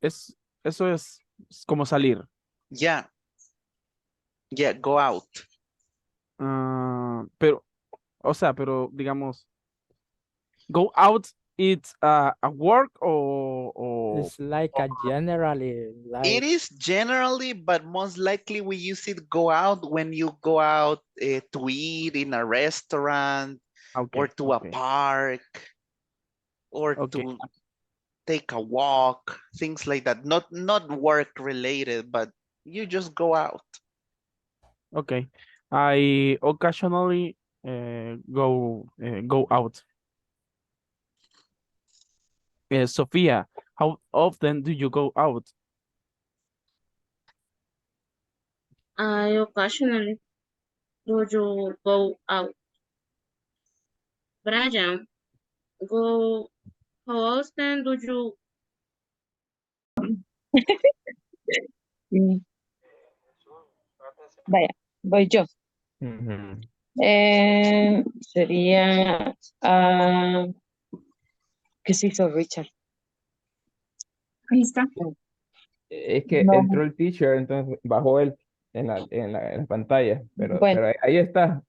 Eso es como salir. Yeah. Yeah, go out. Pero, o sea, pero digamos, go out, it's a work or It's like a generally It like is generally, but most likely we use it go out when you go out to eat in a restaurant or to a park or to take a walk, things like that. Not work related, but you just go out. Okay. I occasionally go out. Sophia, how often do you go out? I occasionally do you go out? Brian, go, how often do you, Mm. Vaya, voy yo. Ujú. Sería, ¿qué se hizo Richard? Ahí está. Es que No, entró el teacher, entonces bajó él en la pantalla, pero, bueno, pero ahí está.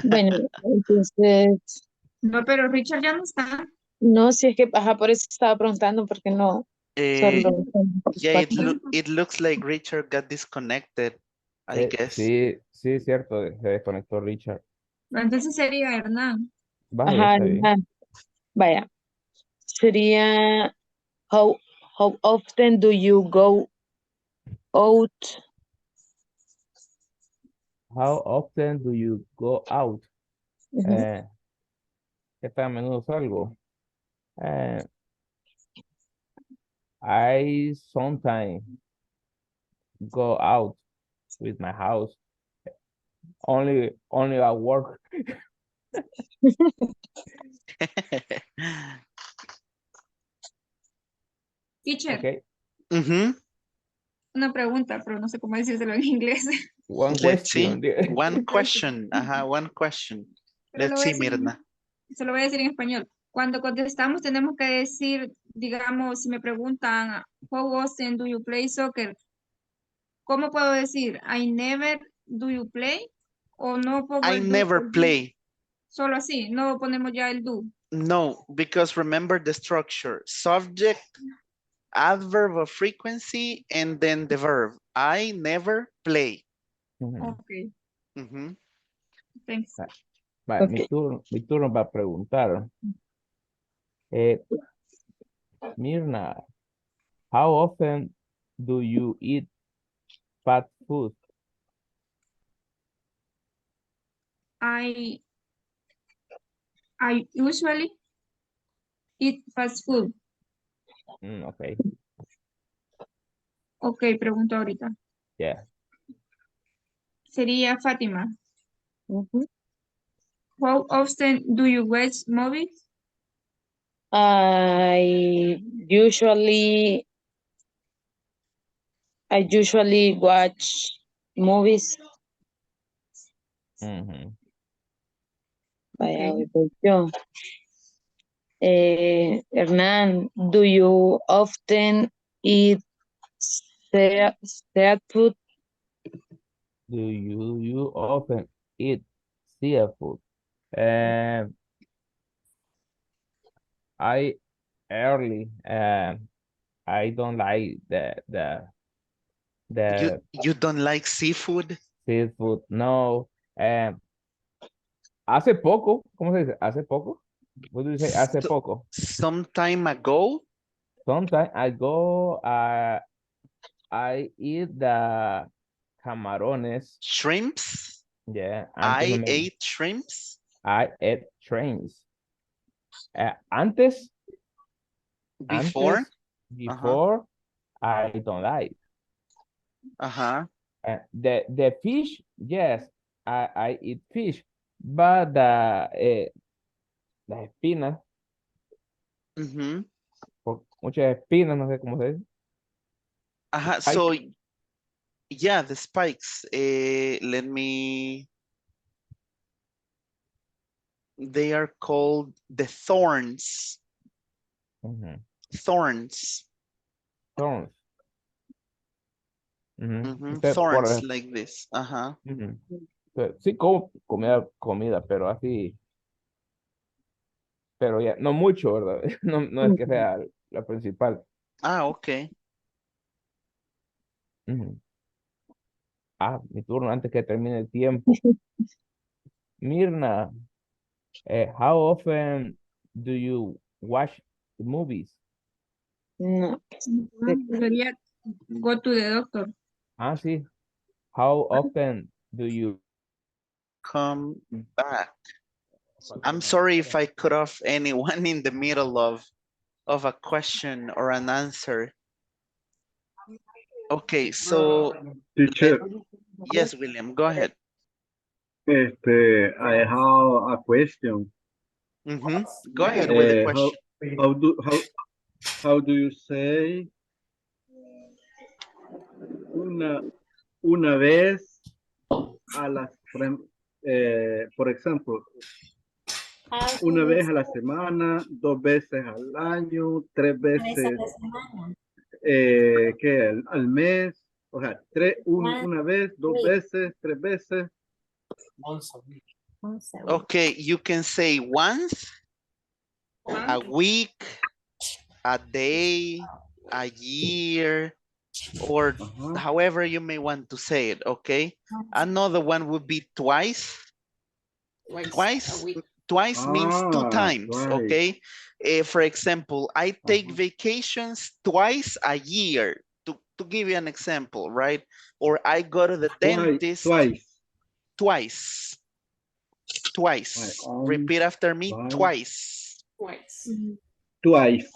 bueno, entonces, no, pero Richard ya no está. No, si es que, ajá, por eso estaba preguntando, porque no, Eh, solo yeah, cuatro. it looks like Richard got disconnected, I guess. Sí, sí, cierto, se desconectó Richard. Entonces sería Hernán. Vaya, Ajá, está bien. Hernán. Vaya, sería, how, how often do you go out? How often do you go out? Ujú. ¿Qué tan a menudo salgo? Eh, I sometimes go out with my house. Only at work. Teacher, Okay. Mhm. una pregunta, pero no sé cómo decírselo en inglés. One Let's see. question. One question. One question. Pero lo Let's voy a see, decir, Mirna. se lo voy a decir en español. Cuando contestamos tenemos que decir, digamos, si me preguntan, how often do you play soccer? ¿Cómo puedo decir? I never do you play? ¿O no pongo I el do? never play. Solo así, no ponemos ya el do. No, because remember the structure. Subject, adverb of frequency, and then the verb. I never play. Ujú. Ok, Mhm. thanks. Vale, Ok. mi turno para preguntar. Eh, Mirna, how often do you eat fast food? I usually eat fast food. Okay, Ok, pregunto ahorita. yeah. Sería Fátima. How often do you watch movies? I usually watch movies. Ujú. Vaya, voy yo. Hernán, do you often eat seafood? Do you often eat seafood? Um, I early. I don't like the You don't like seafood? seafood. No. Hace poco. ¿Cómo se dice? Hace poco. What do you say? Hace poco. Some time ago, Sometimes I go. I eat the camarones. shrimps. Yeah. Antes no I me. ate shrimps I ate trains. Antes. before. Before. I don't like. Uh-huh. The fish, yes, I eat fish, but las espinas, Mhm. muchas espinas, no sé cómo se dice. So, Spike. yeah, the spikes. Let me. They are called the thorns. Ujú. Thorns. Thorns. Ujú. Usted Thorns like this. Uh-huh. ujú. Sí, como comida, pero así, pero ya, no mucho, ¿verdad? No es que sea la principal. Okay. Ujú. Mi turno antes que termine el tiempo. Mirna, how often do you watch movies? No. Sería go to the doctor. Sí. How often do you Come back. I'm sorry if I cut off anyone in the middle of a question or an answer. Okay, so Teacher, yes, William, go ahead. I have a question. Go ahead with the How, question. how do you say una vez a las, por ejemplo, una vez a la semana, 2 veces al año, 3 veces, ¿qué? Al mes, o sea, una vez, 2 veces, 3 veces. Okay, you can say once, a week, a day, a year, or however you may want to say it, okay? Another one would be twice. Twice means 2 times, Right. okay? For example, I take vacations twice a year, to give you an example, right? Or I go to the dentist twice. Repeat after me, twice. Twice.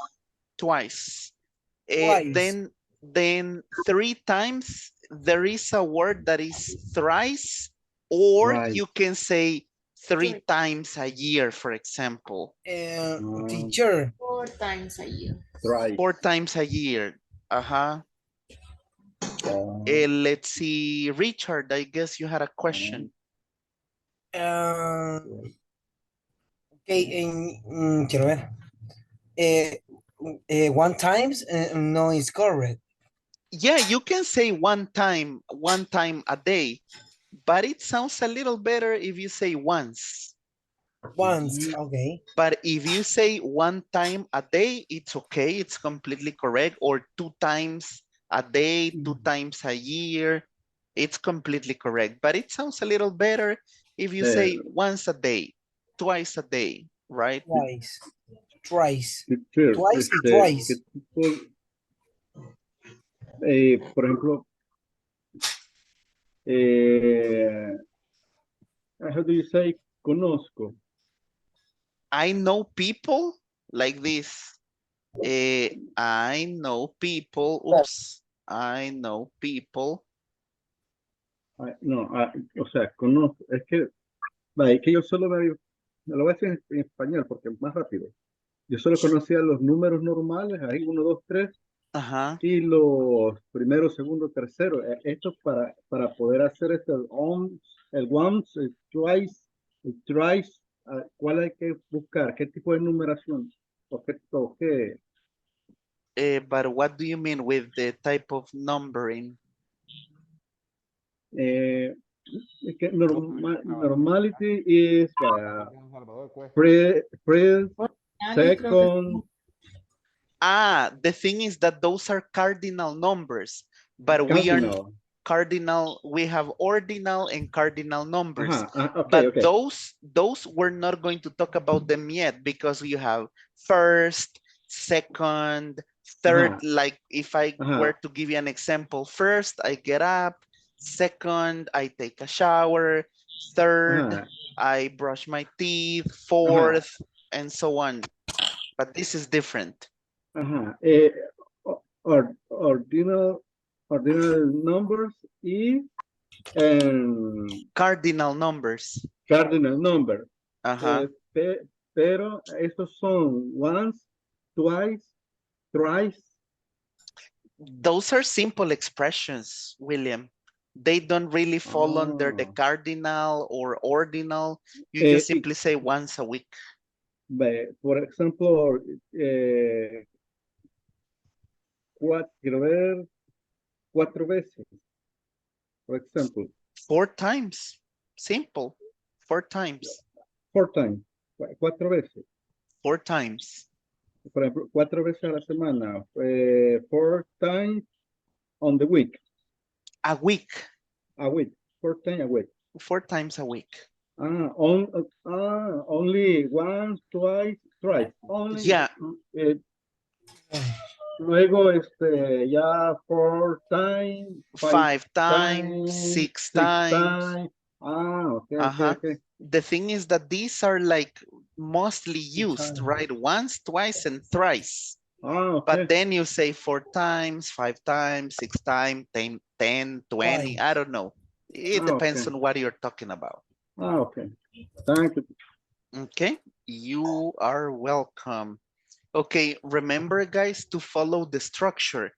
Then 3 times, there is a word that is thrice, or you can say 3 times a year, for example. Teacher. 4 times a year. 4 times a year. Let's see, Richard, I guess you had a question. Okay, quiero ver. One times no is correct. Yeah, you can say one time a day, but it sounds a little better if you say once. Once, okay. But if you say 1 time a day, it's okay, it's completely correct. Or 2 times a day, 2 times a year, it's completely correct. But it sounds a little better if you say once a day, twice a day, right? Twice. Teacher, Twice y twice. Por ejemplo, how do you say conozco? I know people like this. I know people. Oops. I know people. No, o sea, conozco. Es que yo solo me lo voy a decir en español porque es más rápido. Yo solo conocía los números normales, ahí 1, 2, 3. Y los primero, segundo, tercero. Esto para poder hacer esto, el once, el twice, el thrice. ¿Cuál hay que buscar? ¿Qué tipo de numeración? ¿Qué? But what do you mean with the type of numbering? Es que normality is first, second. The thing is that those are cardinal numbers, but we are cardinal. We have ordinal and cardinal numbers. But those we're not going to talk about them yet, because you have first, second, third. Like if I were to give you an example, first I get up, second I take a shower, third I brush my teeth, fourth, and so on. But this is different. Ordinal numbers y cardinal numbers. Cardinal number. Pero estos son once, twice, thrice. Those are simple expressions, William. They don't really fall under the cardinal or ordinal. You just simply say once a week. Por ejemplo, quiero ver 4 veces. For example. 4 times. Simple. 4 times. 4 times. 4 veces. 4 times. Por ejemplo, 4 veces a la semana. 4 times on the week. A week. A week. 4 times a week. 4 times a week. Only once, twice, thrice. Only. Yeah. Luego, ya 4 times, 5 times, 6 times. Okay. The thing is that these are like mostly used, right? Once, twice, and thrice. But then you say 4 times, 5 times, 6 times, 10, 20, I don't know. It depends on what you're talking about. Okay. Thank you. Okay. You are welcome. Okay, remember guys to follow the structure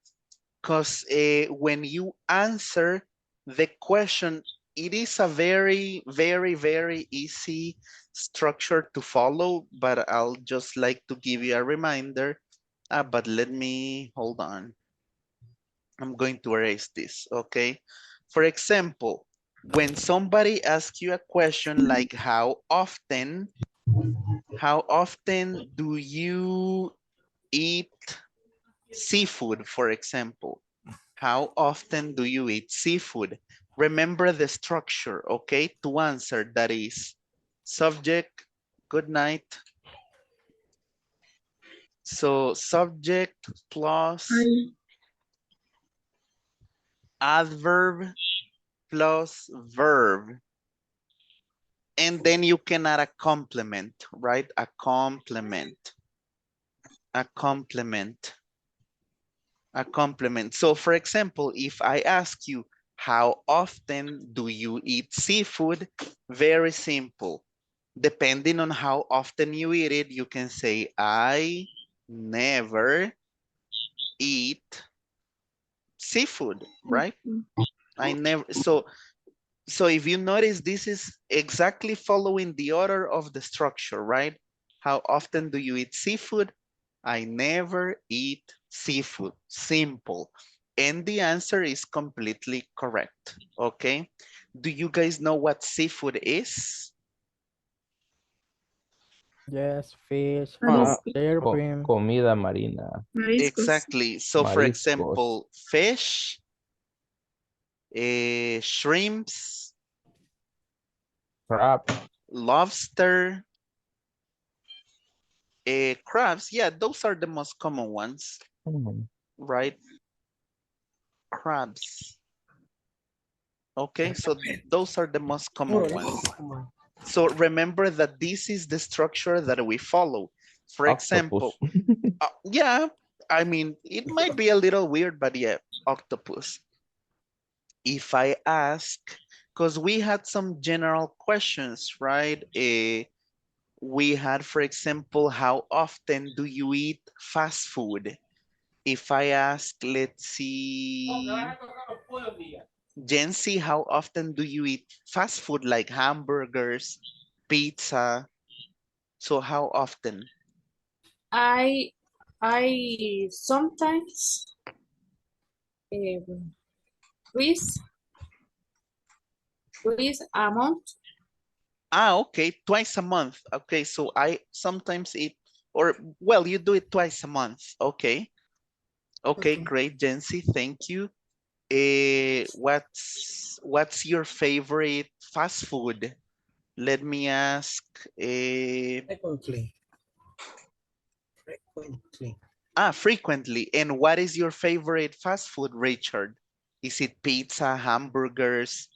because when you answer the question, it is a very, very, very easy structure to follow, but I'll just like to give you a reminder. But let me, hold on. I'm going to erase this, okay? For example, when somebody asks you a question like how often do you eat seafood, for example? How often do you eat seafood? Remember the structure, okay? To answer, that is subject, good night. So subject plus adverb plus verb. And then you can add a complement, right? A complement. A complement. A complement. So for example, if I ask you, how often do you eat seafood? Very simple. Depending on how often you eat it, you can say, I never eat seafood, right? I never, so if you notice, this is exactly following the order of the structure, right? How often do you eat seafood? I never eat seafood. Simple. And the answer is completely correct, okay? Do you guys know what seafood is? Yes, fish, shrimp. Comida marina. Mariscos. Exactly. So for Mariscos. example, fish, shrimps, Crab. lobster, crabs. Yeah, those are the most common ones, right? Crabs. Okay, so those are the most common ones. So remember that this is the structure that we follow. For example, yeah, I mean, it might be a little weird, but yeah, octopus. If I ask, because we had some general questions, right? We had, for example, how often do you eat fast food? If I ask, let's see, Jency, how often do you eat fast food like hamburgers, pizza? So how often? I sometimes twice a month. Ah, okay, twice a month. Okay, so I sometimes eat, or well, you do it twice a month. Okay. Okay, great, Jency, thank you. What's your favorite fast food? Let me ask. Frequently. Frequently. Frequently. And what is your favorite fast food, Richard? Is it pizza, hamburgers,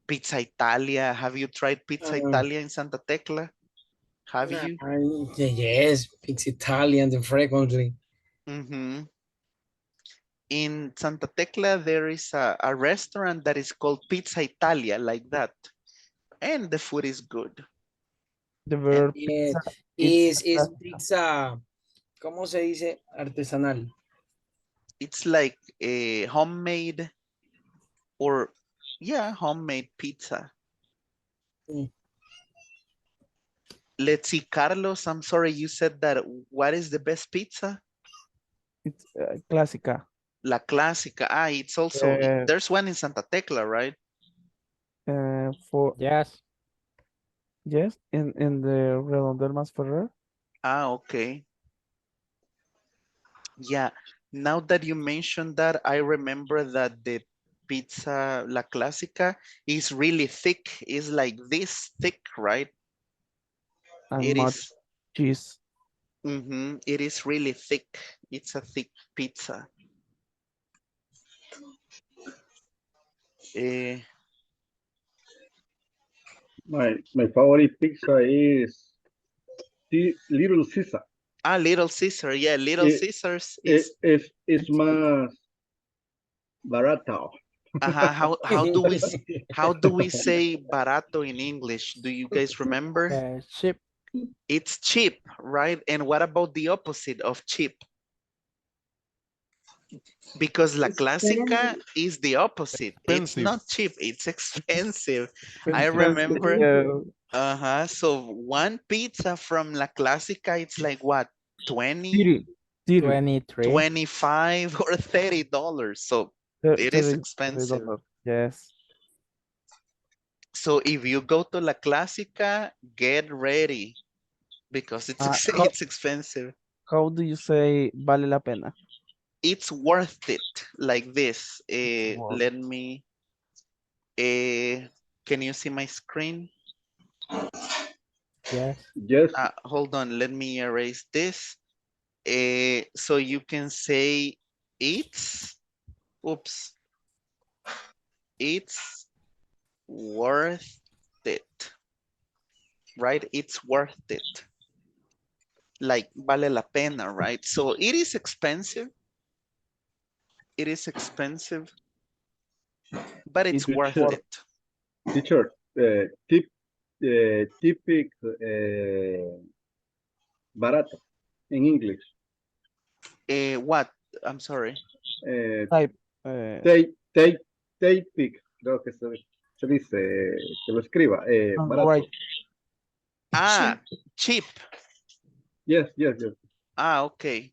pizza Italia? Have you tried pizza Italia in Santa Tecla? Have you? Yes, it's Italian frequently. In Santa Tecla, there is a restaurant that is called Pizza Italia, like that. And the food is good. The verb Yes, pizza is pizza, ¿cómo se dice? Artesanal. It's like a homemade or, yeah, homemade pizza. Let's see, Carlos, I'm sorry, you said that what is the best pizza? It's clásica. La Clásica. It's also, there's one in Santa Tecla, right? For yes, in the Redondel Mas Ferrer. Okay. Yeah, now that you mentioned that, I remember that the pizza La Clásica is really thick. It's like this thick, right? And It much is. cheese. It is really thick. It's a thick pizza. My favorite pizza is Little Caesar. Little Caesar. Yeah, Little Caesars is. Es más barato. How do we say barato in English? Do you guys remember? cheap. It's cheap, right? And what about the opposite of cheap? Because La Clásica is the opposite. It's Expensive. not cheap, it's expensive. I Expensive. remember, Yeah. so one pizza from La Clásica, it's like what, 20, 23. 25 or $30. So it is expensive. $30. Yes. So if you go to La Clásica, get ready because it's How, it's expensive. how do you say vale la pena? It's worth it, like this. Worth. Let me, can you see my screen? Yes. Yes. Hold on, let me erase this. So you can say it's, oops, it's worth it, right? It's worth it. Like vale la pena, right? So it is expensive. It is expensive, but it's worth Teacher, it. teacher, typic barato in English. What? I'm sorry. Type. Typic, creo que se dice, que lo escriba, barato. Right. Cheap. Yes. Okay.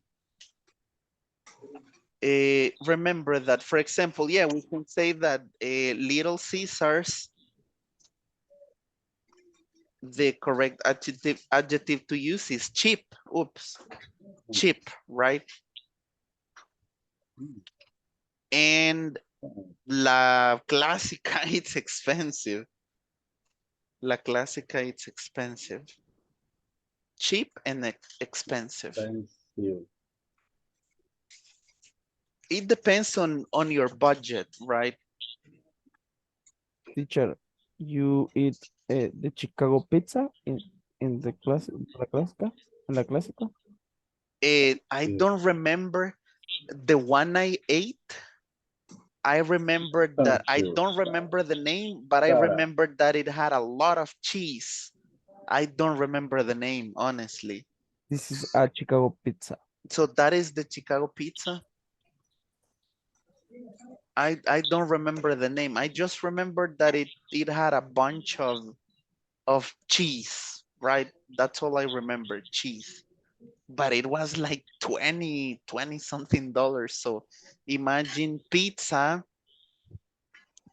Remember that, for example, yeah, we can say that Little Caesars, the correct adjective to use is cheap. Oops, cheap, right? And La Clásica, it's expensive. La Clásica, it's expensive. Cheap and expensive. It depends on your budget, right? Teacher, you eat the Chicago pizza in the class, la clásica, en la clásica? I don't remember the one I ate. I remember that, I don't remember the name, but I remember that it had a lot of cheese. I don't remember the name, honestly. This is a Chicago pizza. So that is the Chicago pizza? I don't remember the name. I just remember that it had a bunch of cheese, right? That's all I remember, cheese. But it was like 20 something dollars. So imagine pizza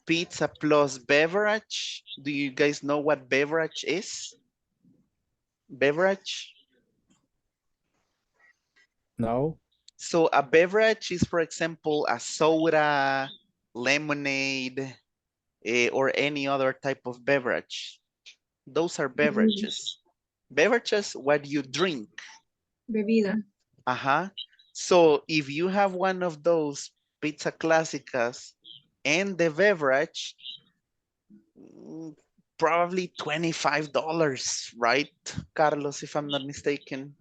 plus beverage. Do you guys know what beverage is? Beverage? No. So a beverage is, for example, a soda, lemonade, or any other type of beverage. Those are beverages. Beverages, what you drink. Bebida. So if you have one of those pizza clásicas and the beverage, probably $25, right, Carlos, if I'm not mistaken,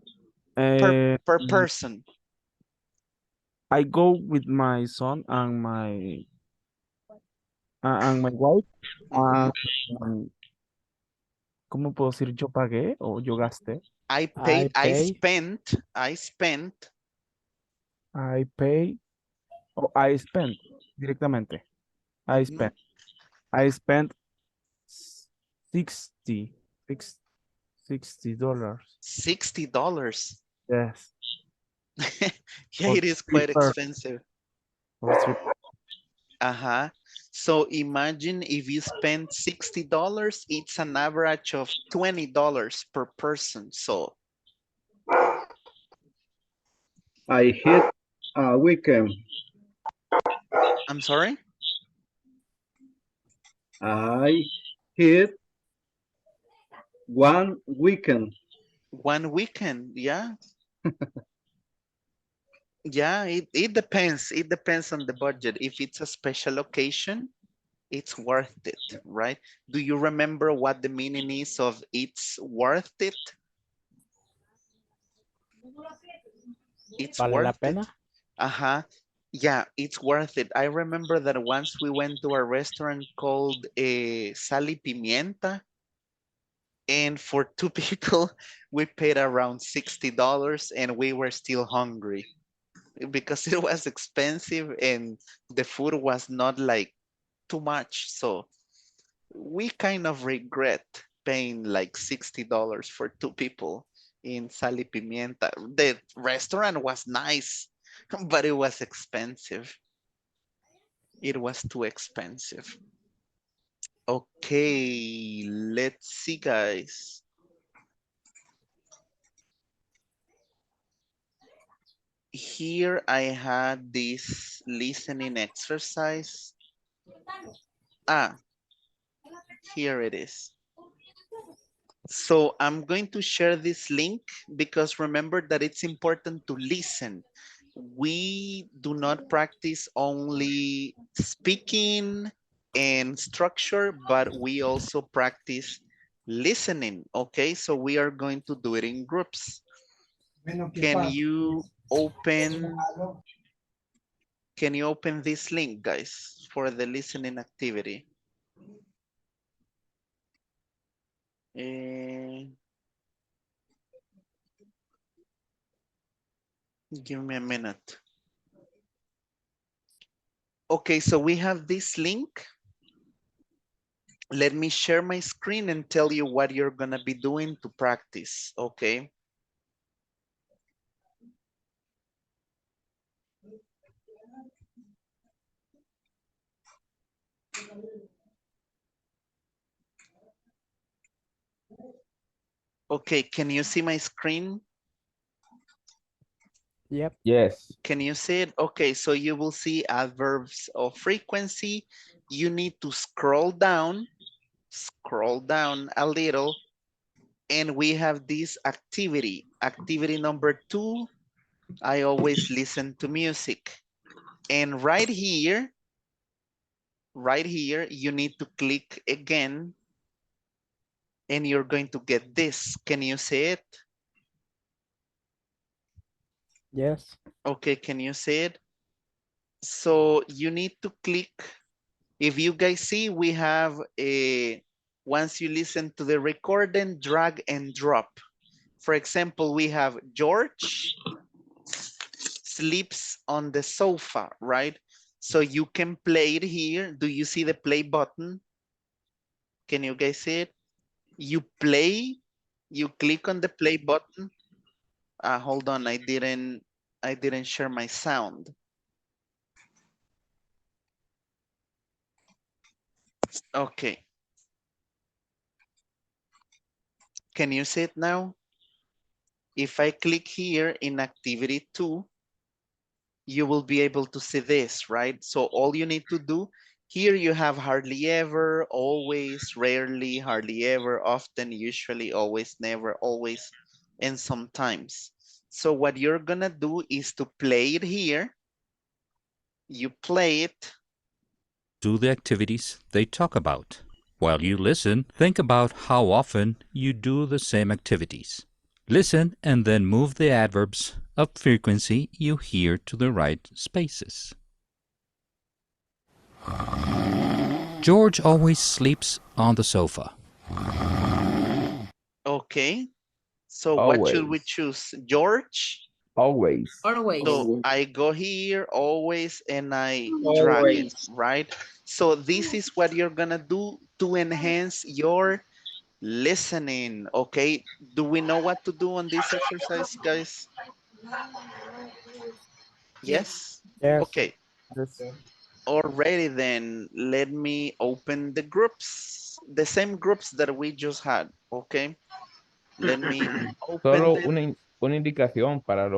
per person. I go with my son and my wife. ¿Cómo puedo decir? Yo pagué o yo gasté. I paid, I spent. I pay. Oh, I spent directamente. I spent. I spent $60. $60. Yes. Yeah, it is quite expensive. So imagine if you spend $60, it's an average of $20 per person. So I hit a weekend. I'm sorry? I hit one weekend. One weekend, yeah. Yeah, it depends. It depends on the budget. If it's a special occasion, it's worth it, right? Do you remember what the meaning is of it's worth it? It's ¿Vale la worth pena? it. Yeah, it's worth it. I remember that once we went to a restaurant called Sal y Pimienta, And for 2 people, we paid around $60 and we were still hungry because it was expensive and the food was not like too much. So we kind of regret paying like $60 for 2 people in Sal y Pimienta. The restaurant was nice, but it was expensive. It was too expensive. Okay, let's see, guys. Here I had this listening exercise. Ah, here it is. So I'm going to share this link because remember that it's important to listen. We do not practice only speaking and structure, but we also practice listening. Okay, so we are going to do it in groups. Can you open this link, guys, for the listening activity? Give me a minute. Okay, so we have this link. Let me share my screen and tell you what you're gonna be doing to practice, okay? Okay, can you see my screen? Yep. Yes. Can you see it? Okay, so you will see adverbs of frequency. You need to scroll down a little, and we have this activity. Activity number 2, I always listen to music. And right here, you need to click again, and you're going to get this. Can you see it? Yes. Okay, can you see it? So you need to click. If you guys see, we have once you listen to the recording, drag and drop. For example, we have George sleeps on the sofa, right? So you can play it here. Do you see the play button? Can you guys see it? You play, you click on the play button. Hold on, I didn't share my sound. Okay. Can you see it now? If I click here in activity 2, you will be able to see this, right? So all you need to do, here you have hardly ever, always, rarely, hardly ever, often, usually, always, never, always, and sometimes. So what you're gonna do is to play it here. You play it. Do the activities they talk about. While you listen, think about how often you do the same activities. Listen and then move the adverbs of frequency you hear to the right spaces. George always sleeps on the sofa. Okay. So what should we Always. choose? George? Always. Always. So I go here always and I drag it, Always. right? So this is what you're gonna do to enhance your listening, okay? Do we know what to do on this exercise, guys? Yes. Yes? Yes. Okay, Yes. already then, let me open the groups, the same groups that we just had, okay? Let me open Solo them. una indicación para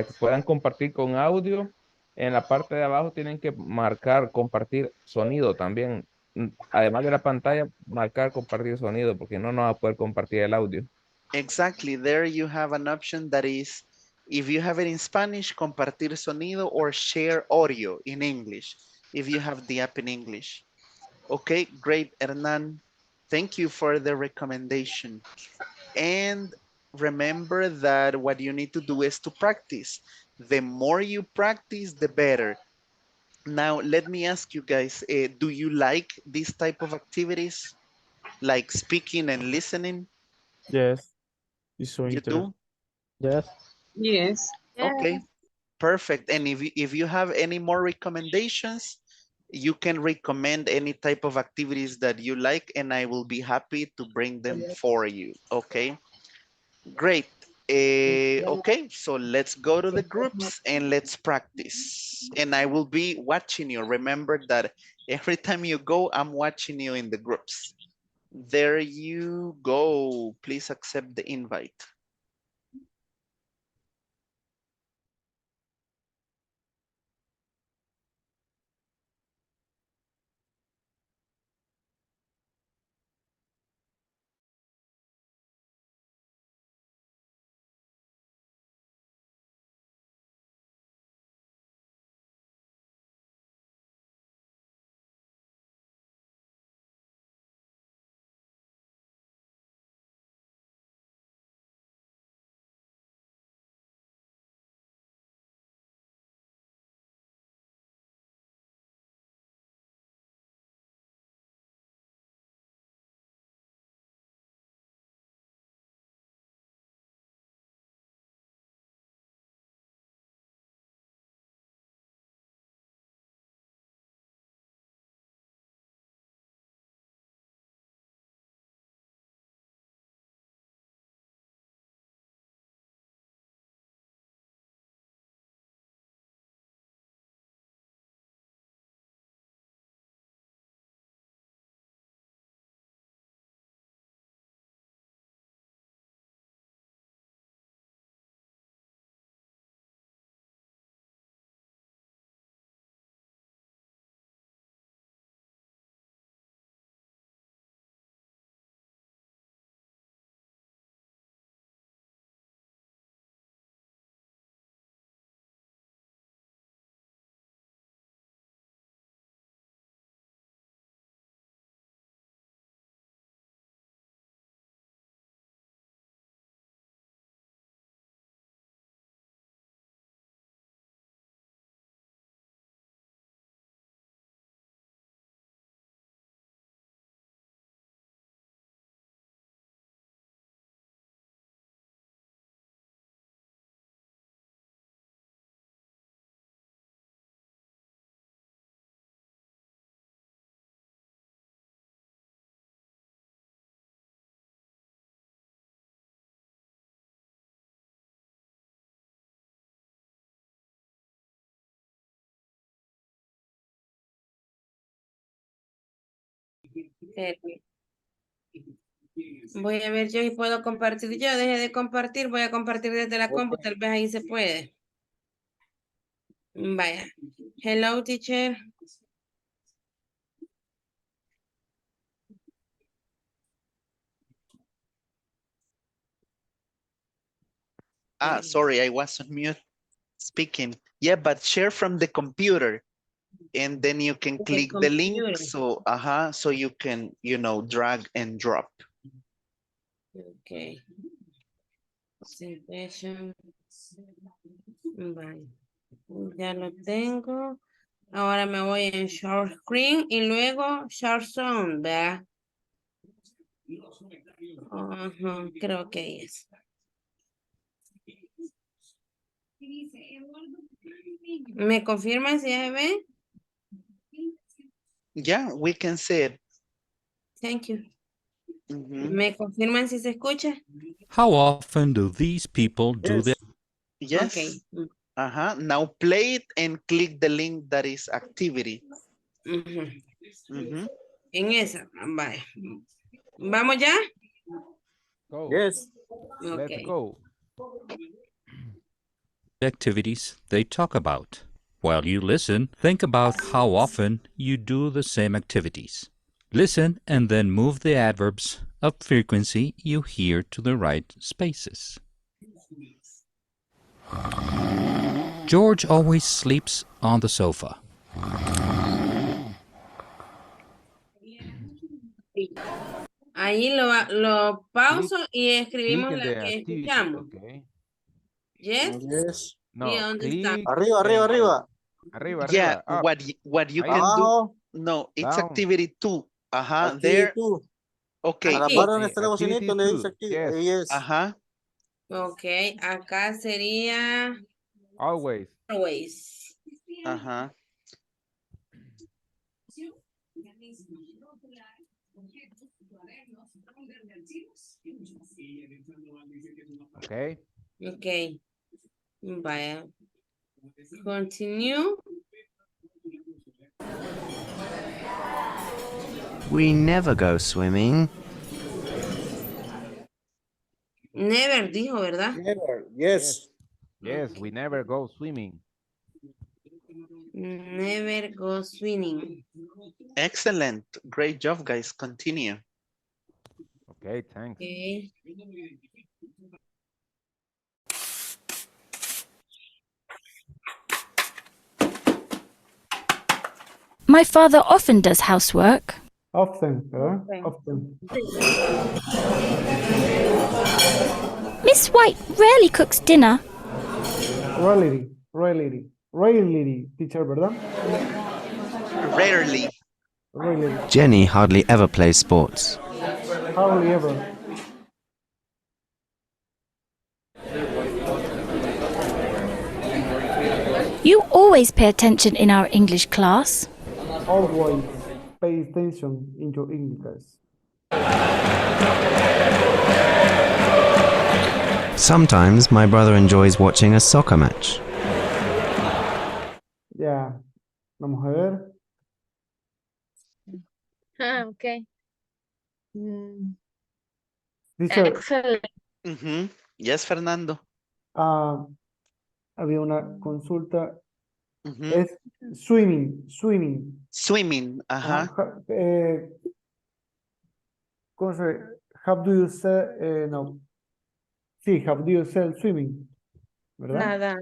que puedan compartir con audio. En la parte de abajo tienen que marcar compartir sonido también. Además de la pantalla, marcar compartir sonido, porque no va a poder compartir el audio. Exactly, there you have an option that is, if you have it in Spanish, compartir sonido or share audio in English, if you have the app in English. Okay, great, Hernan. Thank you for the recommendation. And remember that what you need to do is to practice. The more you practice, the better. Now, let me ask you guys, do you like these type of activities? like speaking and listening? Yes, it's so You interesting. do? Yes. Yes. Okay, perfect. And if you have any more recommendations, you can recommend any type of activities that you like, and I will be happy to bring them for you. Okay, great. Okay, so let's go to the groups and let's practice. And I will be watching you. Remember that every time you go, I'm watching you in the groups. There you go. Please accept the invite. Eh, Voy a ver yo si puedo compartir yo. Deje de compartir, voy a compartir desde la compu, tal vez ahí se puede. Vaya. Hello, teacher. Sorry, I was on mute speaking. Yeah, but share from the computer and then you can The click the link. computer. So, so you can, drag and drop. Okay. Presentation. Vale. Ya lo tengo. Ahora me voy en short screen y luego short sound, ¿verdad? Ajá, creo que es. ¿Me confirman si ya se ve? Yeah, we can see it. Thank you. Mhm. ¿Me confirman si se escucha? How often do these people do their Yes. Okay. Now play it and click the link that is activity. Ujú. Mhm. En esa, vaya. ¿Vamos ya? Go. Yes. Let's Okay. go. activities they talk about? While you listen, think about how often you do the same activities. Listen and then move the adverbs of frequency you hear to the right spaces. George always sleeps on the sofa. Ahí lo pauso y escribimos Click in la the que activity, escuchamos. okay? Yes. Yes. ¿Y No, dónde está? click Arriba, arriba, en arriba. arriba, Yeah, arriba, up, what you ahí, can do. Abajo. No, it's down. activity 2. There. Activity 2. Ok. A la Aquí. par donde está la Activity bocinita le dice 2. aquí. Yes. Ahí es. Ajá. Ok, acá sería Always. always. Ajá. Okay. Ok, vaya. Continue. We never go swimming. Never dijo, ¿verdad? Never. Yes. Yes, we never go swimming. Never go swimming. Excellent. Great job, guys. Continue. Okay, thanks. Okay. My father often does housework. Often, ¿verdad? Okay. Often. Miss White rarely cooks dinner. Rarely, teacher, ¿verdad? Rarely. Rarely. Jenny hardly ever plays sports. Hardly ever. You always pay attention in our English class. Always pay attention in your English. Sometimes my brother enjoys watching a soccer match. Ya. Vamos a ver. Okay. Teacher, Excellent. Yes, Fernando. había una consulta. Ujú. Es swimming. Swimming. Ajá. ¿Cómo se? How do you say? No. Sí, how do you say swimming? ¿Verdad? Nada.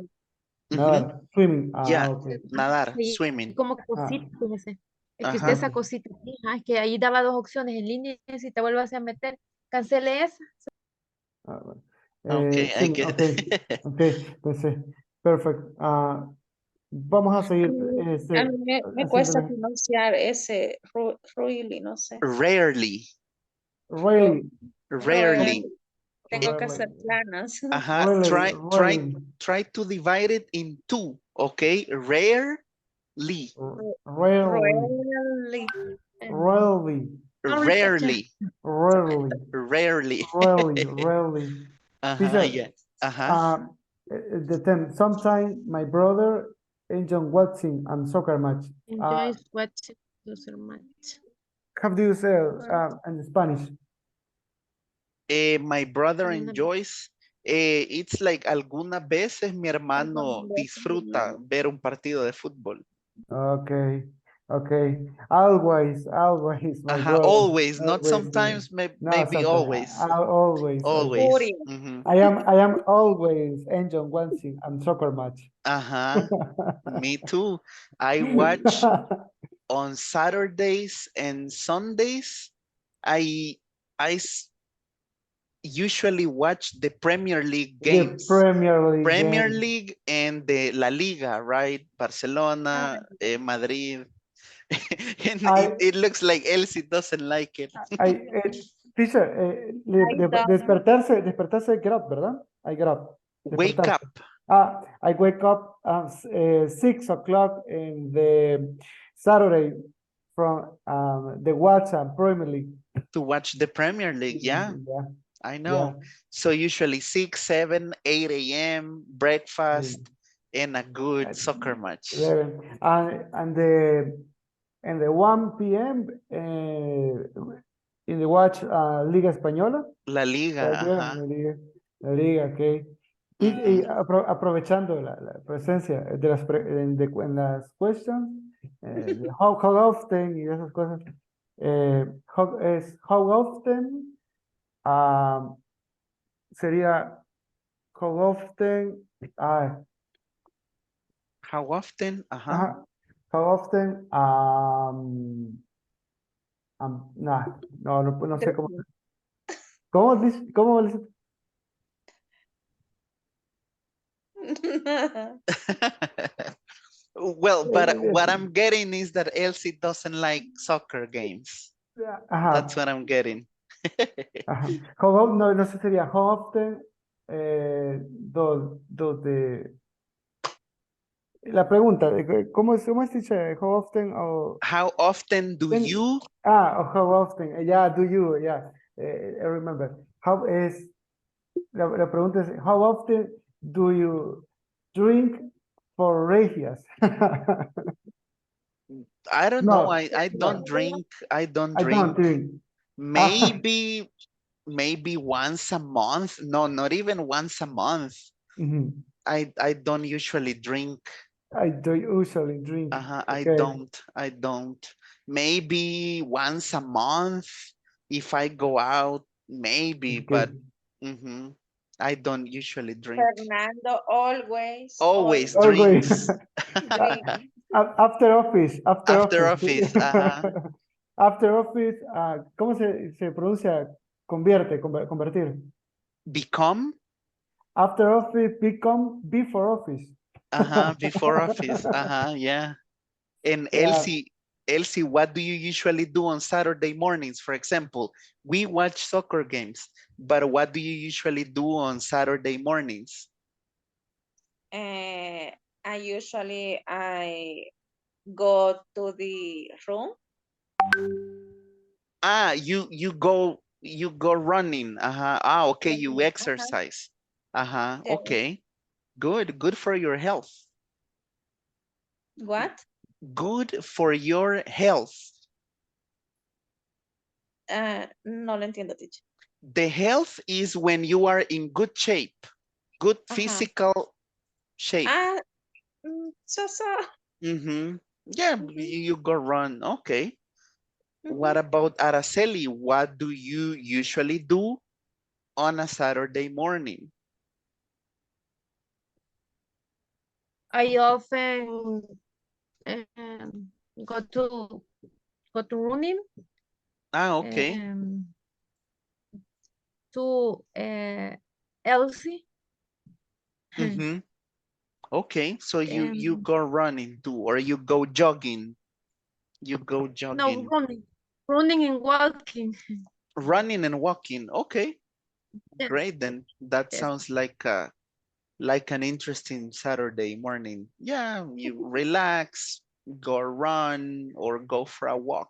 Nadar. Swimming. Ya, Ok. nadar, Sí, swimming. como cosita, fíjese. Es que está Ajá. esa cosita. Fija, es que ahí daba dos opciones en línea. Si te vuelvas a meter, cancele esa. Bueno. Okay, I Swimming, get ok, pensé. Perfect. Vamos a seguir. A mí me cuesta haciéndole- pronunciar ese really, no sé. Rarely. Really, Rarely. Tengo que hacer planas. Ajá. Try to divide it in two. Okay. Rarely. Really. Rarely. Ajá, Teacher, yeah. Ajá. the term, sometimes my brother enjoy watching a soccer match. Enjoys watching so much. How do you say in Spanish? My brother enjoys. It's like algunas veces mi hermano disfruta ver un partido de fútbol. Okay. Always, my Ajá, brother. always, not Always, sometimes, no, maybe sometimes. always. Always. Always. Mhm. I am always enjoying watching a soccer match. Ajá, me too. I watch on Saturdays and Sundays. I usually watch the Premier League games. The Premier League. Premier game. League and the La Liga, right? Barcelona, Madrid. And it looks like Elsie doesn't like it. Teacher, despertarse, get up, ¿verdad? I get up. Wake Despertarse. up. I wake up at 6 o'clock in the Saturday from the watch and Premier League. To watch the Premier League, yeah. Yeah. I know. Yeah. So usually 6, 7, 8 a.m., breakfast, and a good soccer match. 11. And the 1 p.m. In the watch Liga Española. La Liga, ajá. La Liga, ok. Y aprovechando la presencia de en las questions, how often y esas cosas, how often sería how often, How often, ajá. how often, no sé cómo. ¿Cómo dice? Well, but what I'm getting is that Elsie doesn't like soccer games. Ajá. That's what I'm getting. Ajá. No, no sé, sería how often la pregunta, ¿cómo es dicho? How often o How often do you? how often, yeah, do you, yeah, I remember. La pregunta es, how often do you drink for regias? I don't know. No, I don't no, drink. I don't I don't drink. drink. Maybe once a month. No, not even once a month. Mhm. I don't usually drink. I don't usually drink. I Okay, don't. Maybe once a month if I go out, maybe, okay. but I don't usually drink. Fernando always, Always always Always. drinks drink. After office, after after office. office. After office, ¿cómo se pronuncia? Convertir. Become. After office, become before office. Before office. Yeah. And Yeah, Elsie, what do you usually do on Saturday mornings? For example, we watch soccer games, but what do you usually do on Saturday mornings? I go to the room. You go running. Okay, you Uh-huh. exercise. Yeah. Okay. Good for your health. What? Good for your health. No lo entiendo, teacher. The health is when you are in good shape, good Ajá. physical shape. So. Yeah, you go run. Okay. What about Araceli? What do you usually do on a Saturday morning? I often um, go to running Okay. to Elsie. Okay, so you Um, go running too, or you go jogging. You go no, jogging. running and walking. Running and walking. Okay, Yes, great then. That yes. sounds like an interesting Saturday morning. Yeah, you relax, go run or go for a walk.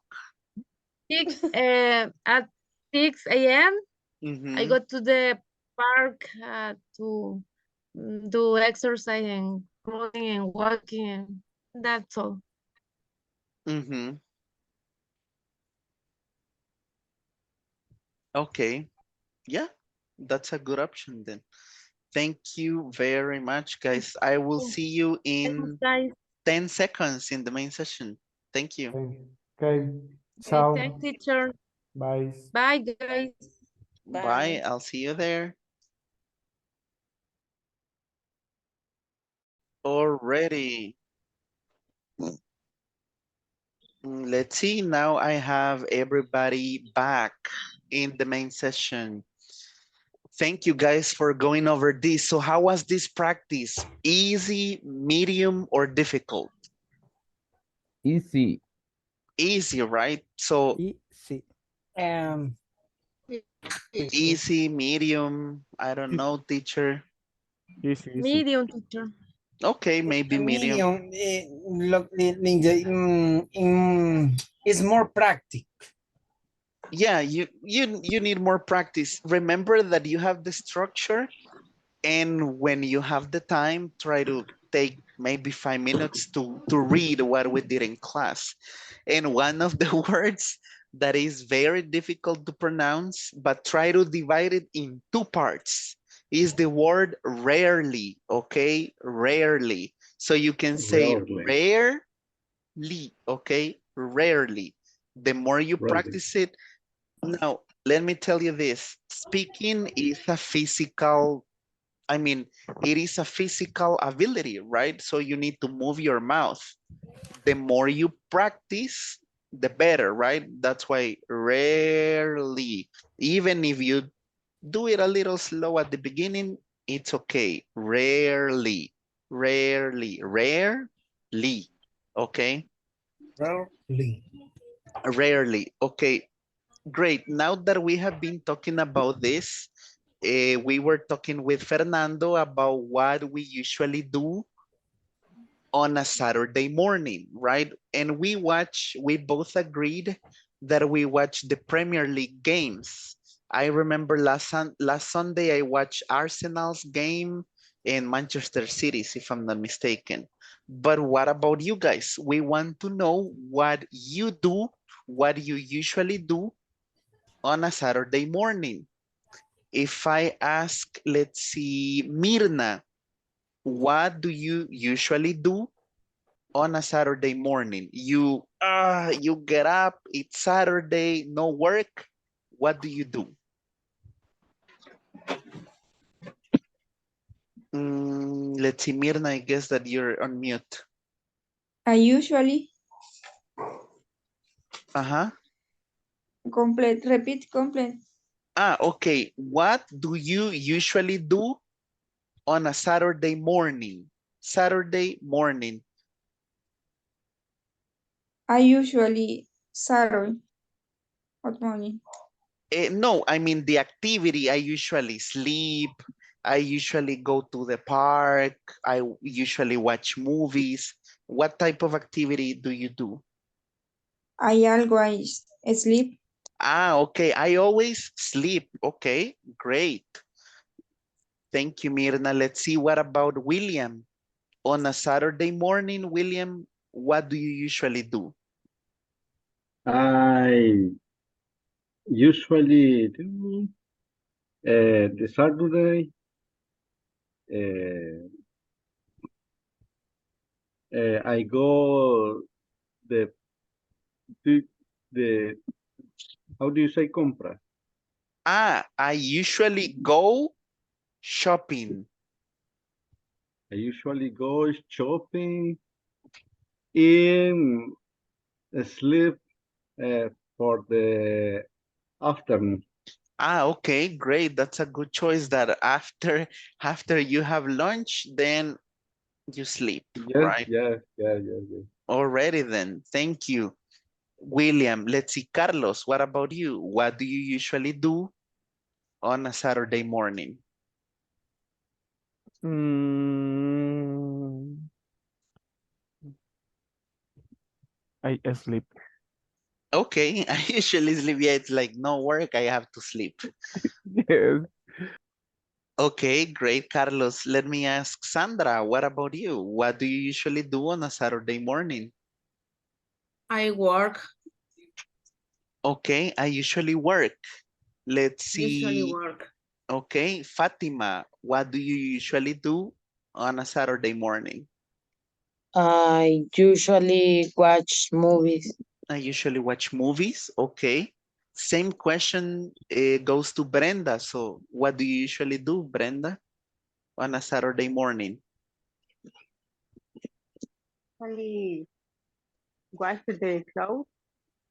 At 6 a.m. I Mm-hmm. go to the park to do exercise and running and walking, and that's all. Mm-hmm. Okay. Yeah, that's a good option then. Thank you very much, guys. I will see you Thanks, in guys. 10 seconds in the main session. Thank you. okay. Okay, Ciao. thanks, teacher. Bye. Bye, guys. Bye. I'll see you there. Already. Let's see. Now I have everybody back in the main session. Thank you guys for going over this. So how was this practice? Easy, medium, or difficult? Easy. Easy, right? So Easy. easy, medium, I don't know, teacher. Easy, easy. Medium, teacher. Okay, maybe medium. Medium is more practical. Yeah, you need more practice. Remember that you have the structure, and when you have the time, try to take maybe 5 minutes to read what we did in class. And one of the words that is very difficult to pronounce, but try to divide it in two parts, is the word rarely, okay? Rarely. So you can say Rarely. rarely, okay? Rarely. The more you Rarely. practice it, now, let me tell you this. Speaking is a physical, it is a physical ability, right? So you need to move your mouth. The more you practice, the better, right? That's why rarely, even if you do it a little slow at the beginning, it's okay. Rarely, rarely, okay? Rarely. Rarely, okay. Great. Now that we have been talking about this, we were talking with Fernando about what we usually do on a Saturday morning, right? And we both agreed that we watch the Premier League games. I remember last Sunday I watched Arsenal's game and Manchester City's, if I'm not mistaken. But what about you guys? We want to know what you do, what you usually do on a Saturday morning. If I ask, let's see, Mirna, what do you usually do on a Saturday morning? You get up, it's Saturday, no work. What do you do? Let's see, Mirna, I guess that you're on mute. I usually Uh-huh. repeat complete. Okay. What do you usually do on a Saturday morning? Saturday morning. I usually Saturday. What morning? No, I mean the activity. I usually sleep. I usually go to the park. I usually watch movies. What type of activity do you do? I always sleep. Okay. I always sleep. Okay, great. Thank you, Mirna. Let's see, what about William? On a Saturday morning, William, what do you usually do? I usually do the Saturday. I go the the how do you say compra? I usually go shopping. I usually go shopping and sleep for the afternoon. Okay, great. That's a good choice that after you have lunch, then you sleep, Yes, right? yes. Already then. Thank you, William. Let's see, Carlos, what about you? What do you usually do on a Saturday morning? I sleep. Okay, I usually sleep. Yeah, it's like no work, I have to sleep. Yes. Okay, great, Carlos. Let me ask Sandra, what about you? What do you usually do on a Saturday morning? I work. Okay, I usually work. Let's Usually see. work. Okay, Fatima, what do you usually do on a Saturday morning? I usually watch movies. I usually watch movies. Okay. Same question goes to Brenda. So what do you usually do, Brenda, on a Saturday morning? Only wash the clothes.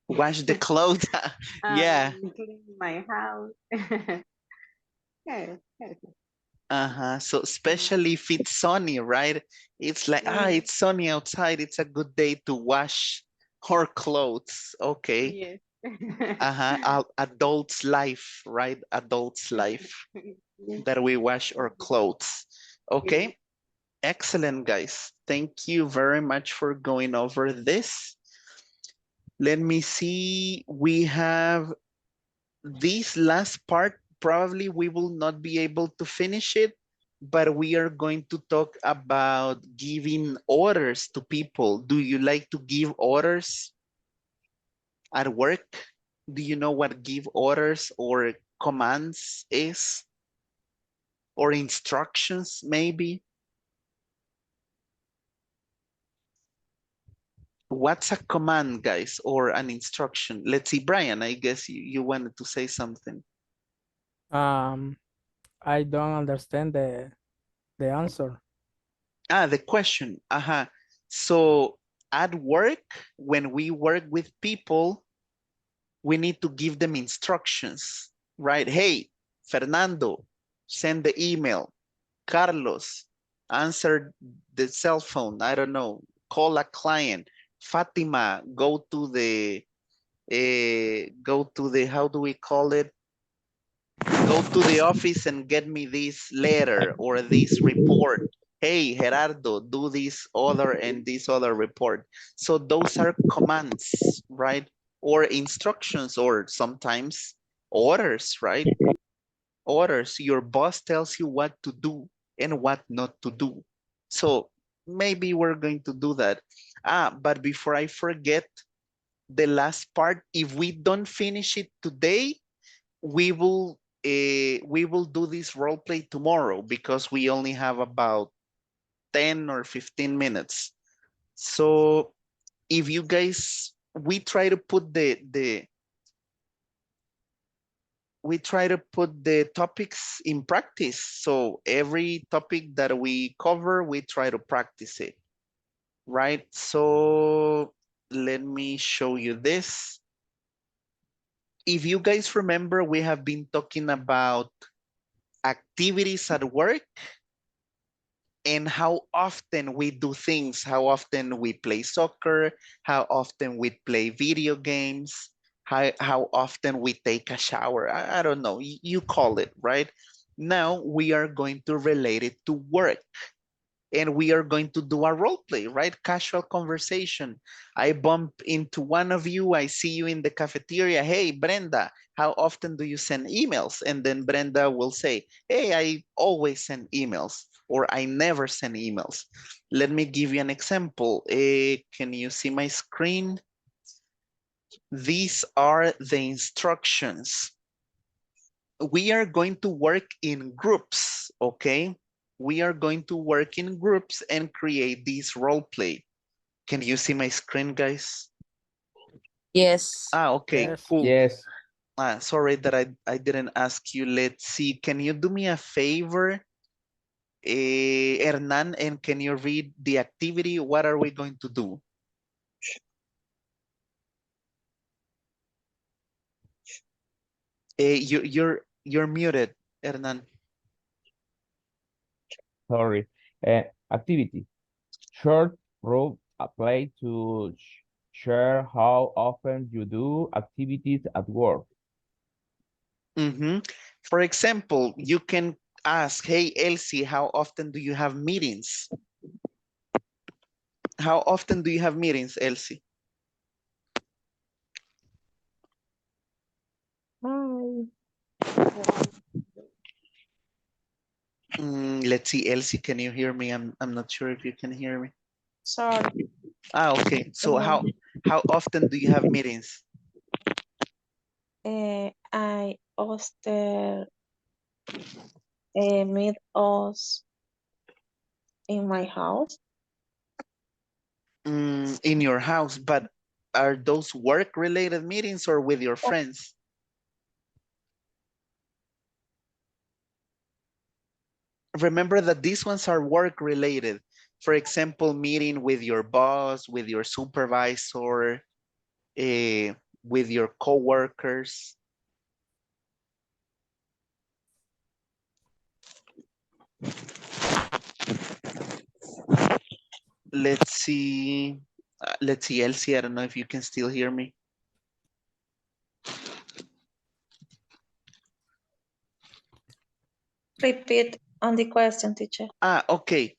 Wash the clothes. Yeah. Clean my house. Yes, yes. So especially if it's sunny, right? It's like, it's sunny outside. It's a good day to wash our clothes. Okay. Yes. Adult's life, right? Adult's life Yes. that we wash our clothes. Okay. Excellent, guys. Thank you very much for going over this. Let me see. We have this last part. Probably we will not be able to finish it, but we are going to talk about giving orders to people. Do you like to give orders at work? Do you know what give orders or commands is? Or instructions, maybe? What's a command, guys, or an instruction? Let's see, Brian, I guess you wanted to say something. I don't understand the answer. The question. So at work, when we work with people, we need to give them instructions, right? Hey, Fernando, send the email. Carlos, answer the cell phone. I don't know, call a client. Fatima, go to the go to the, how do we call it? Go to the office and get me this letter or this report. Hey, Gerardo, do this other and this other report. So those are commands, right? Or instructions, or sometimes orders, right? Orders. Your boss tells you what to do and what not to do. So maybe we're going to do that. But before I forget, the last part, if we don't finish it today, we will do this role play tomorrow because we only have about 10 or 15 minutes. So if you guys, we try to put the topics in practice. So every topic that we cover, we try to practice it, right? So let me show you this. If you guys remember, we have been talking about activities at work and how often we do things, how often we play soccer, how often we play video games, how often we take a shower. I don't know, you call it, right? Now we are going to relate it to work. And we are going to do a role play, right? Casual conversation. I bump into one of you, I see you in the cafeteria. Hey, Brenda, how often do you send emails? And then Brenda will say, hey, I always send emails, or I never send emails. Let me give you an example. Can you see my screen? These are the instructions. We are going to work in groups, okay? We are going to work in groups and create this role play. Can you see my screen, guys? Yes. Okay, Yes. cool. Yes. Sorry that I didn't ask you. Let's see. Can you do me a favor, Hernan, and can you read the activity? What are we going to do? You're muted, Hernan. Sorry. Activity. Short role play to share how often you do activities at work. For example, you can ask, hey, Elsie, how often do you have meetings? How often do you have meetings, Elsie? Let's see, Elsie, can you hear me? I'm not sure if you can hear me. Sorry. Okay. So how often do you have meetings? I often meet us in my house. In your house, but are those work-related meetings or with your friends? Remember that these ones are work-related. For example, meeting with your boss, with your supervisor, with your coworkers. Let's see. Elsie, I don't know if you can still hear me. Repeat on the question, teacher. Okay.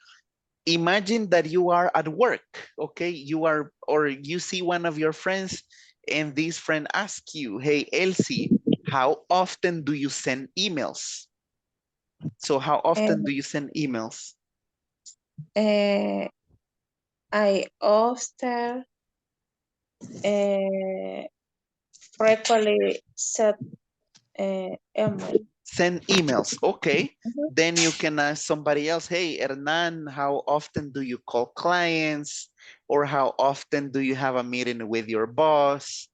Imagine that you are at work, okay? You are, or you see one of your friends and this friend asks you, hey, Elsie, how often do you send emails? So how often do you send emails? I often frequently send email. Send emails, okay. Then you can ask somebody else, hey, Hernan, how often do you call clients? Or how often do you have a meeting with your boss?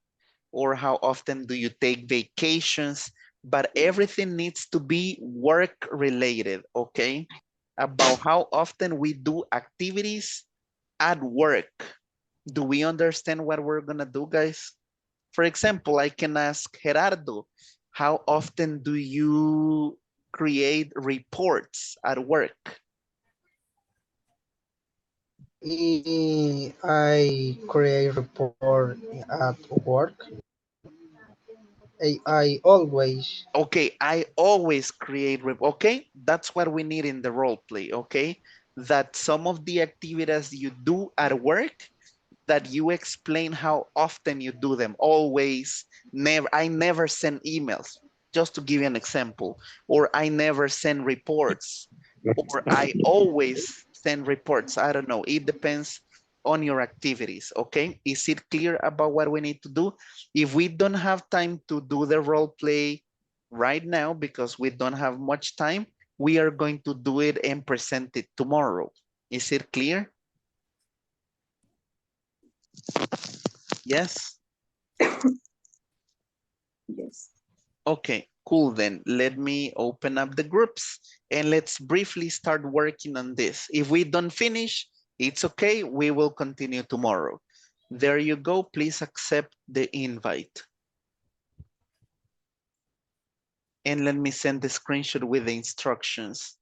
Or how often do you take vacations? But everything needs to be work related, okay? About how often we do activities at work. Do we understand what we're gonna do, guys? For example, I can ask Gerardo, how often do you create reports at work? I create report at work. I always. Okay, I always create, okay? That's what we need in the role play, okay? That some of the activities you do at work, that you explain how often you do them. Always, never, I never send emails, just to give you an example, or I never send reports, or I always send reports. I don't know, it depends on your activities, okay? Is it clear about what we need to do? If we don't have time to do the role play right now, because we don't have much time, we are going to do it and present it tomorrow. Is it clear? Yes? Yes. Okay, cool then. Let me open up the groups and let's briefly start working on this. If we don't finish, it's okay. We will continue tomorrow. There you go. Please accept the invite. And let me send the screenshot with the instructions.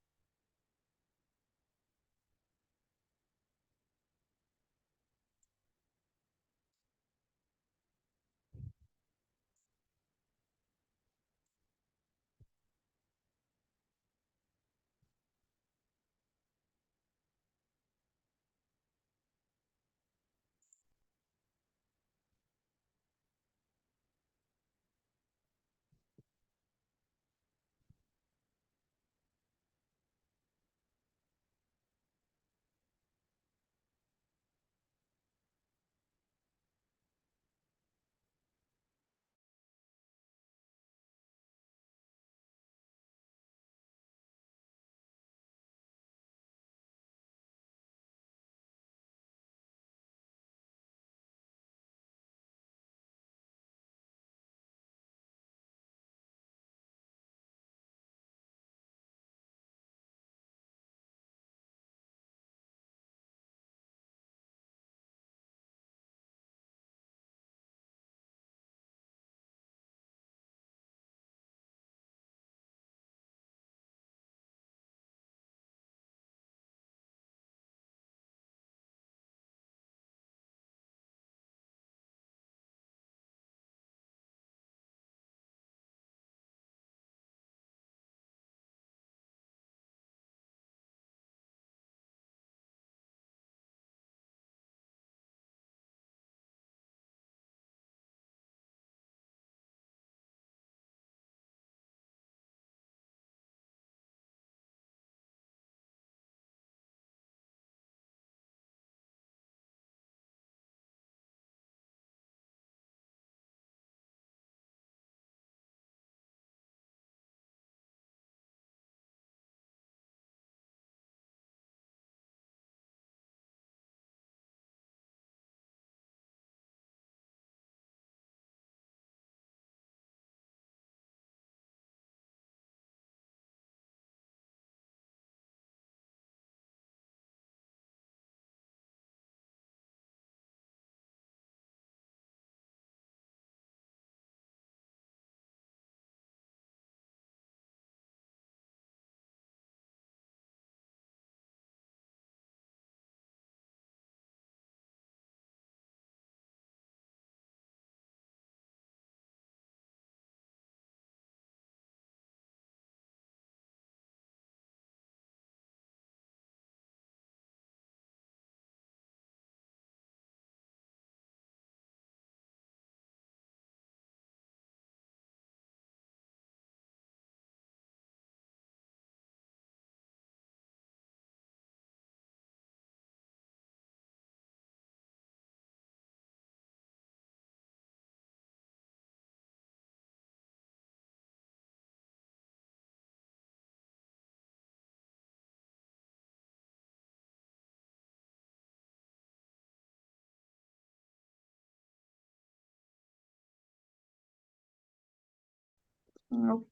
No.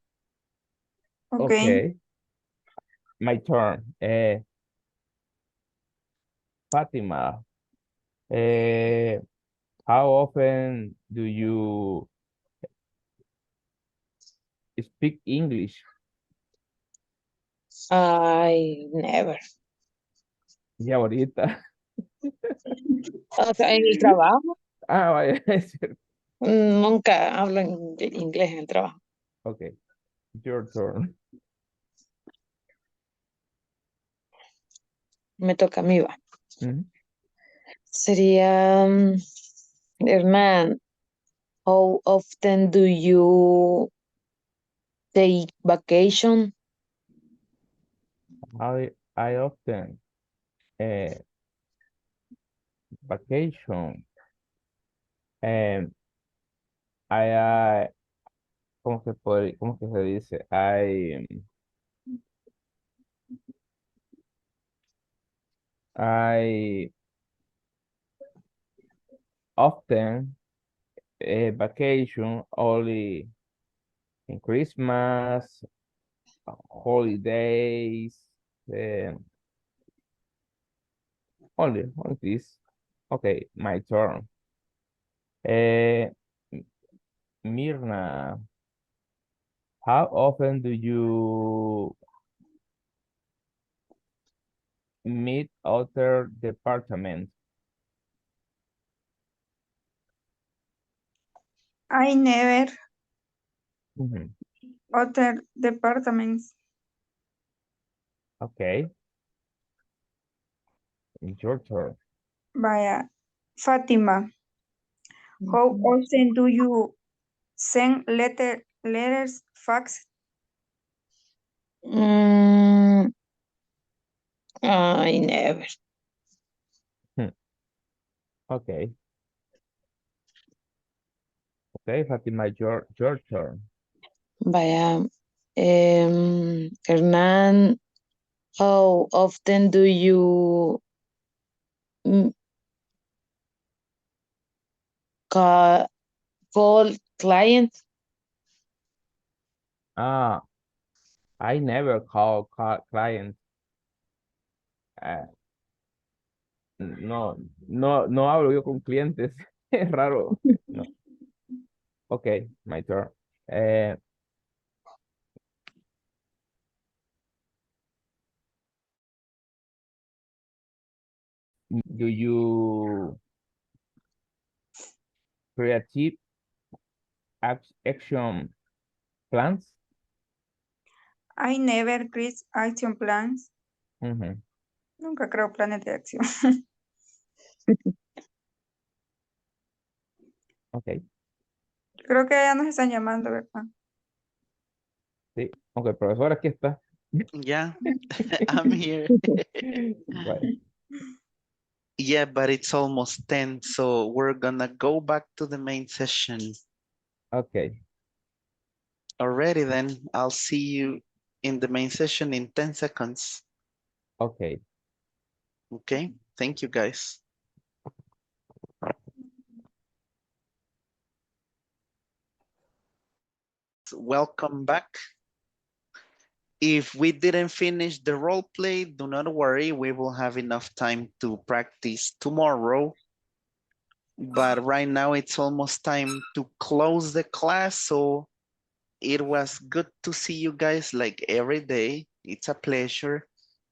Okay. Okay, my turn. Fatima, uh, how often do you speak English? I never. Ya ahorita. O sea, en el trabajo. Ah, vaya, es cierto. Nunca hablo inglés en el trabajo. Okay, your turn. Me toca a mí, va. Mhm. Sería, Hernán, how often do you take vacation? I often vacation. I ¿cómo que se dice? I often vacation only in Christmas, holidays, only this. Okay, my turn. Mirna, how often do you meet other departments? I never Mhm. other departments. Okay, it's your turn. Vaya, Fatima, how often do you send letters, fax? I never. Okay. Okay, Fatima, your turn. Vaya, Hernán, how often do you call clients? I never call clients. No hablo yo con clientes. Es raro. No. Okay, my turn. Do you creative action plans? I never create action plans. Mhm. Nunca creo planes de acción. Okay, Creo que ya nos están llamando, ¿verdad? sí. Aunque el profesor aquí está. Yeah, I'm here. Right. Yeah, but it's almost 10, so we're gonna go back to the main session. Okay. Alrighty then, I'll see you in the main session in 10 seconds. Okay. Okay, thank you guys. Welcome back. If we didn't finish the role play, do not worry, we will have enough time to practice tomorrow. But right now it's almost time to close the class, so it was good to see you guys like every day. It's a pleasure,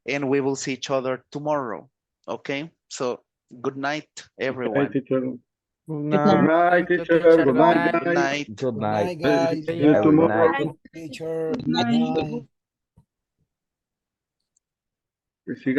and we will see each other tomorrow. Okay, so good night, everyone. Teacher. Good Good night. night, teacher. Good night, Good guys. night. Good night. Guys. See you Have a good tomorrow. night. Teacher. Good night. Sigamos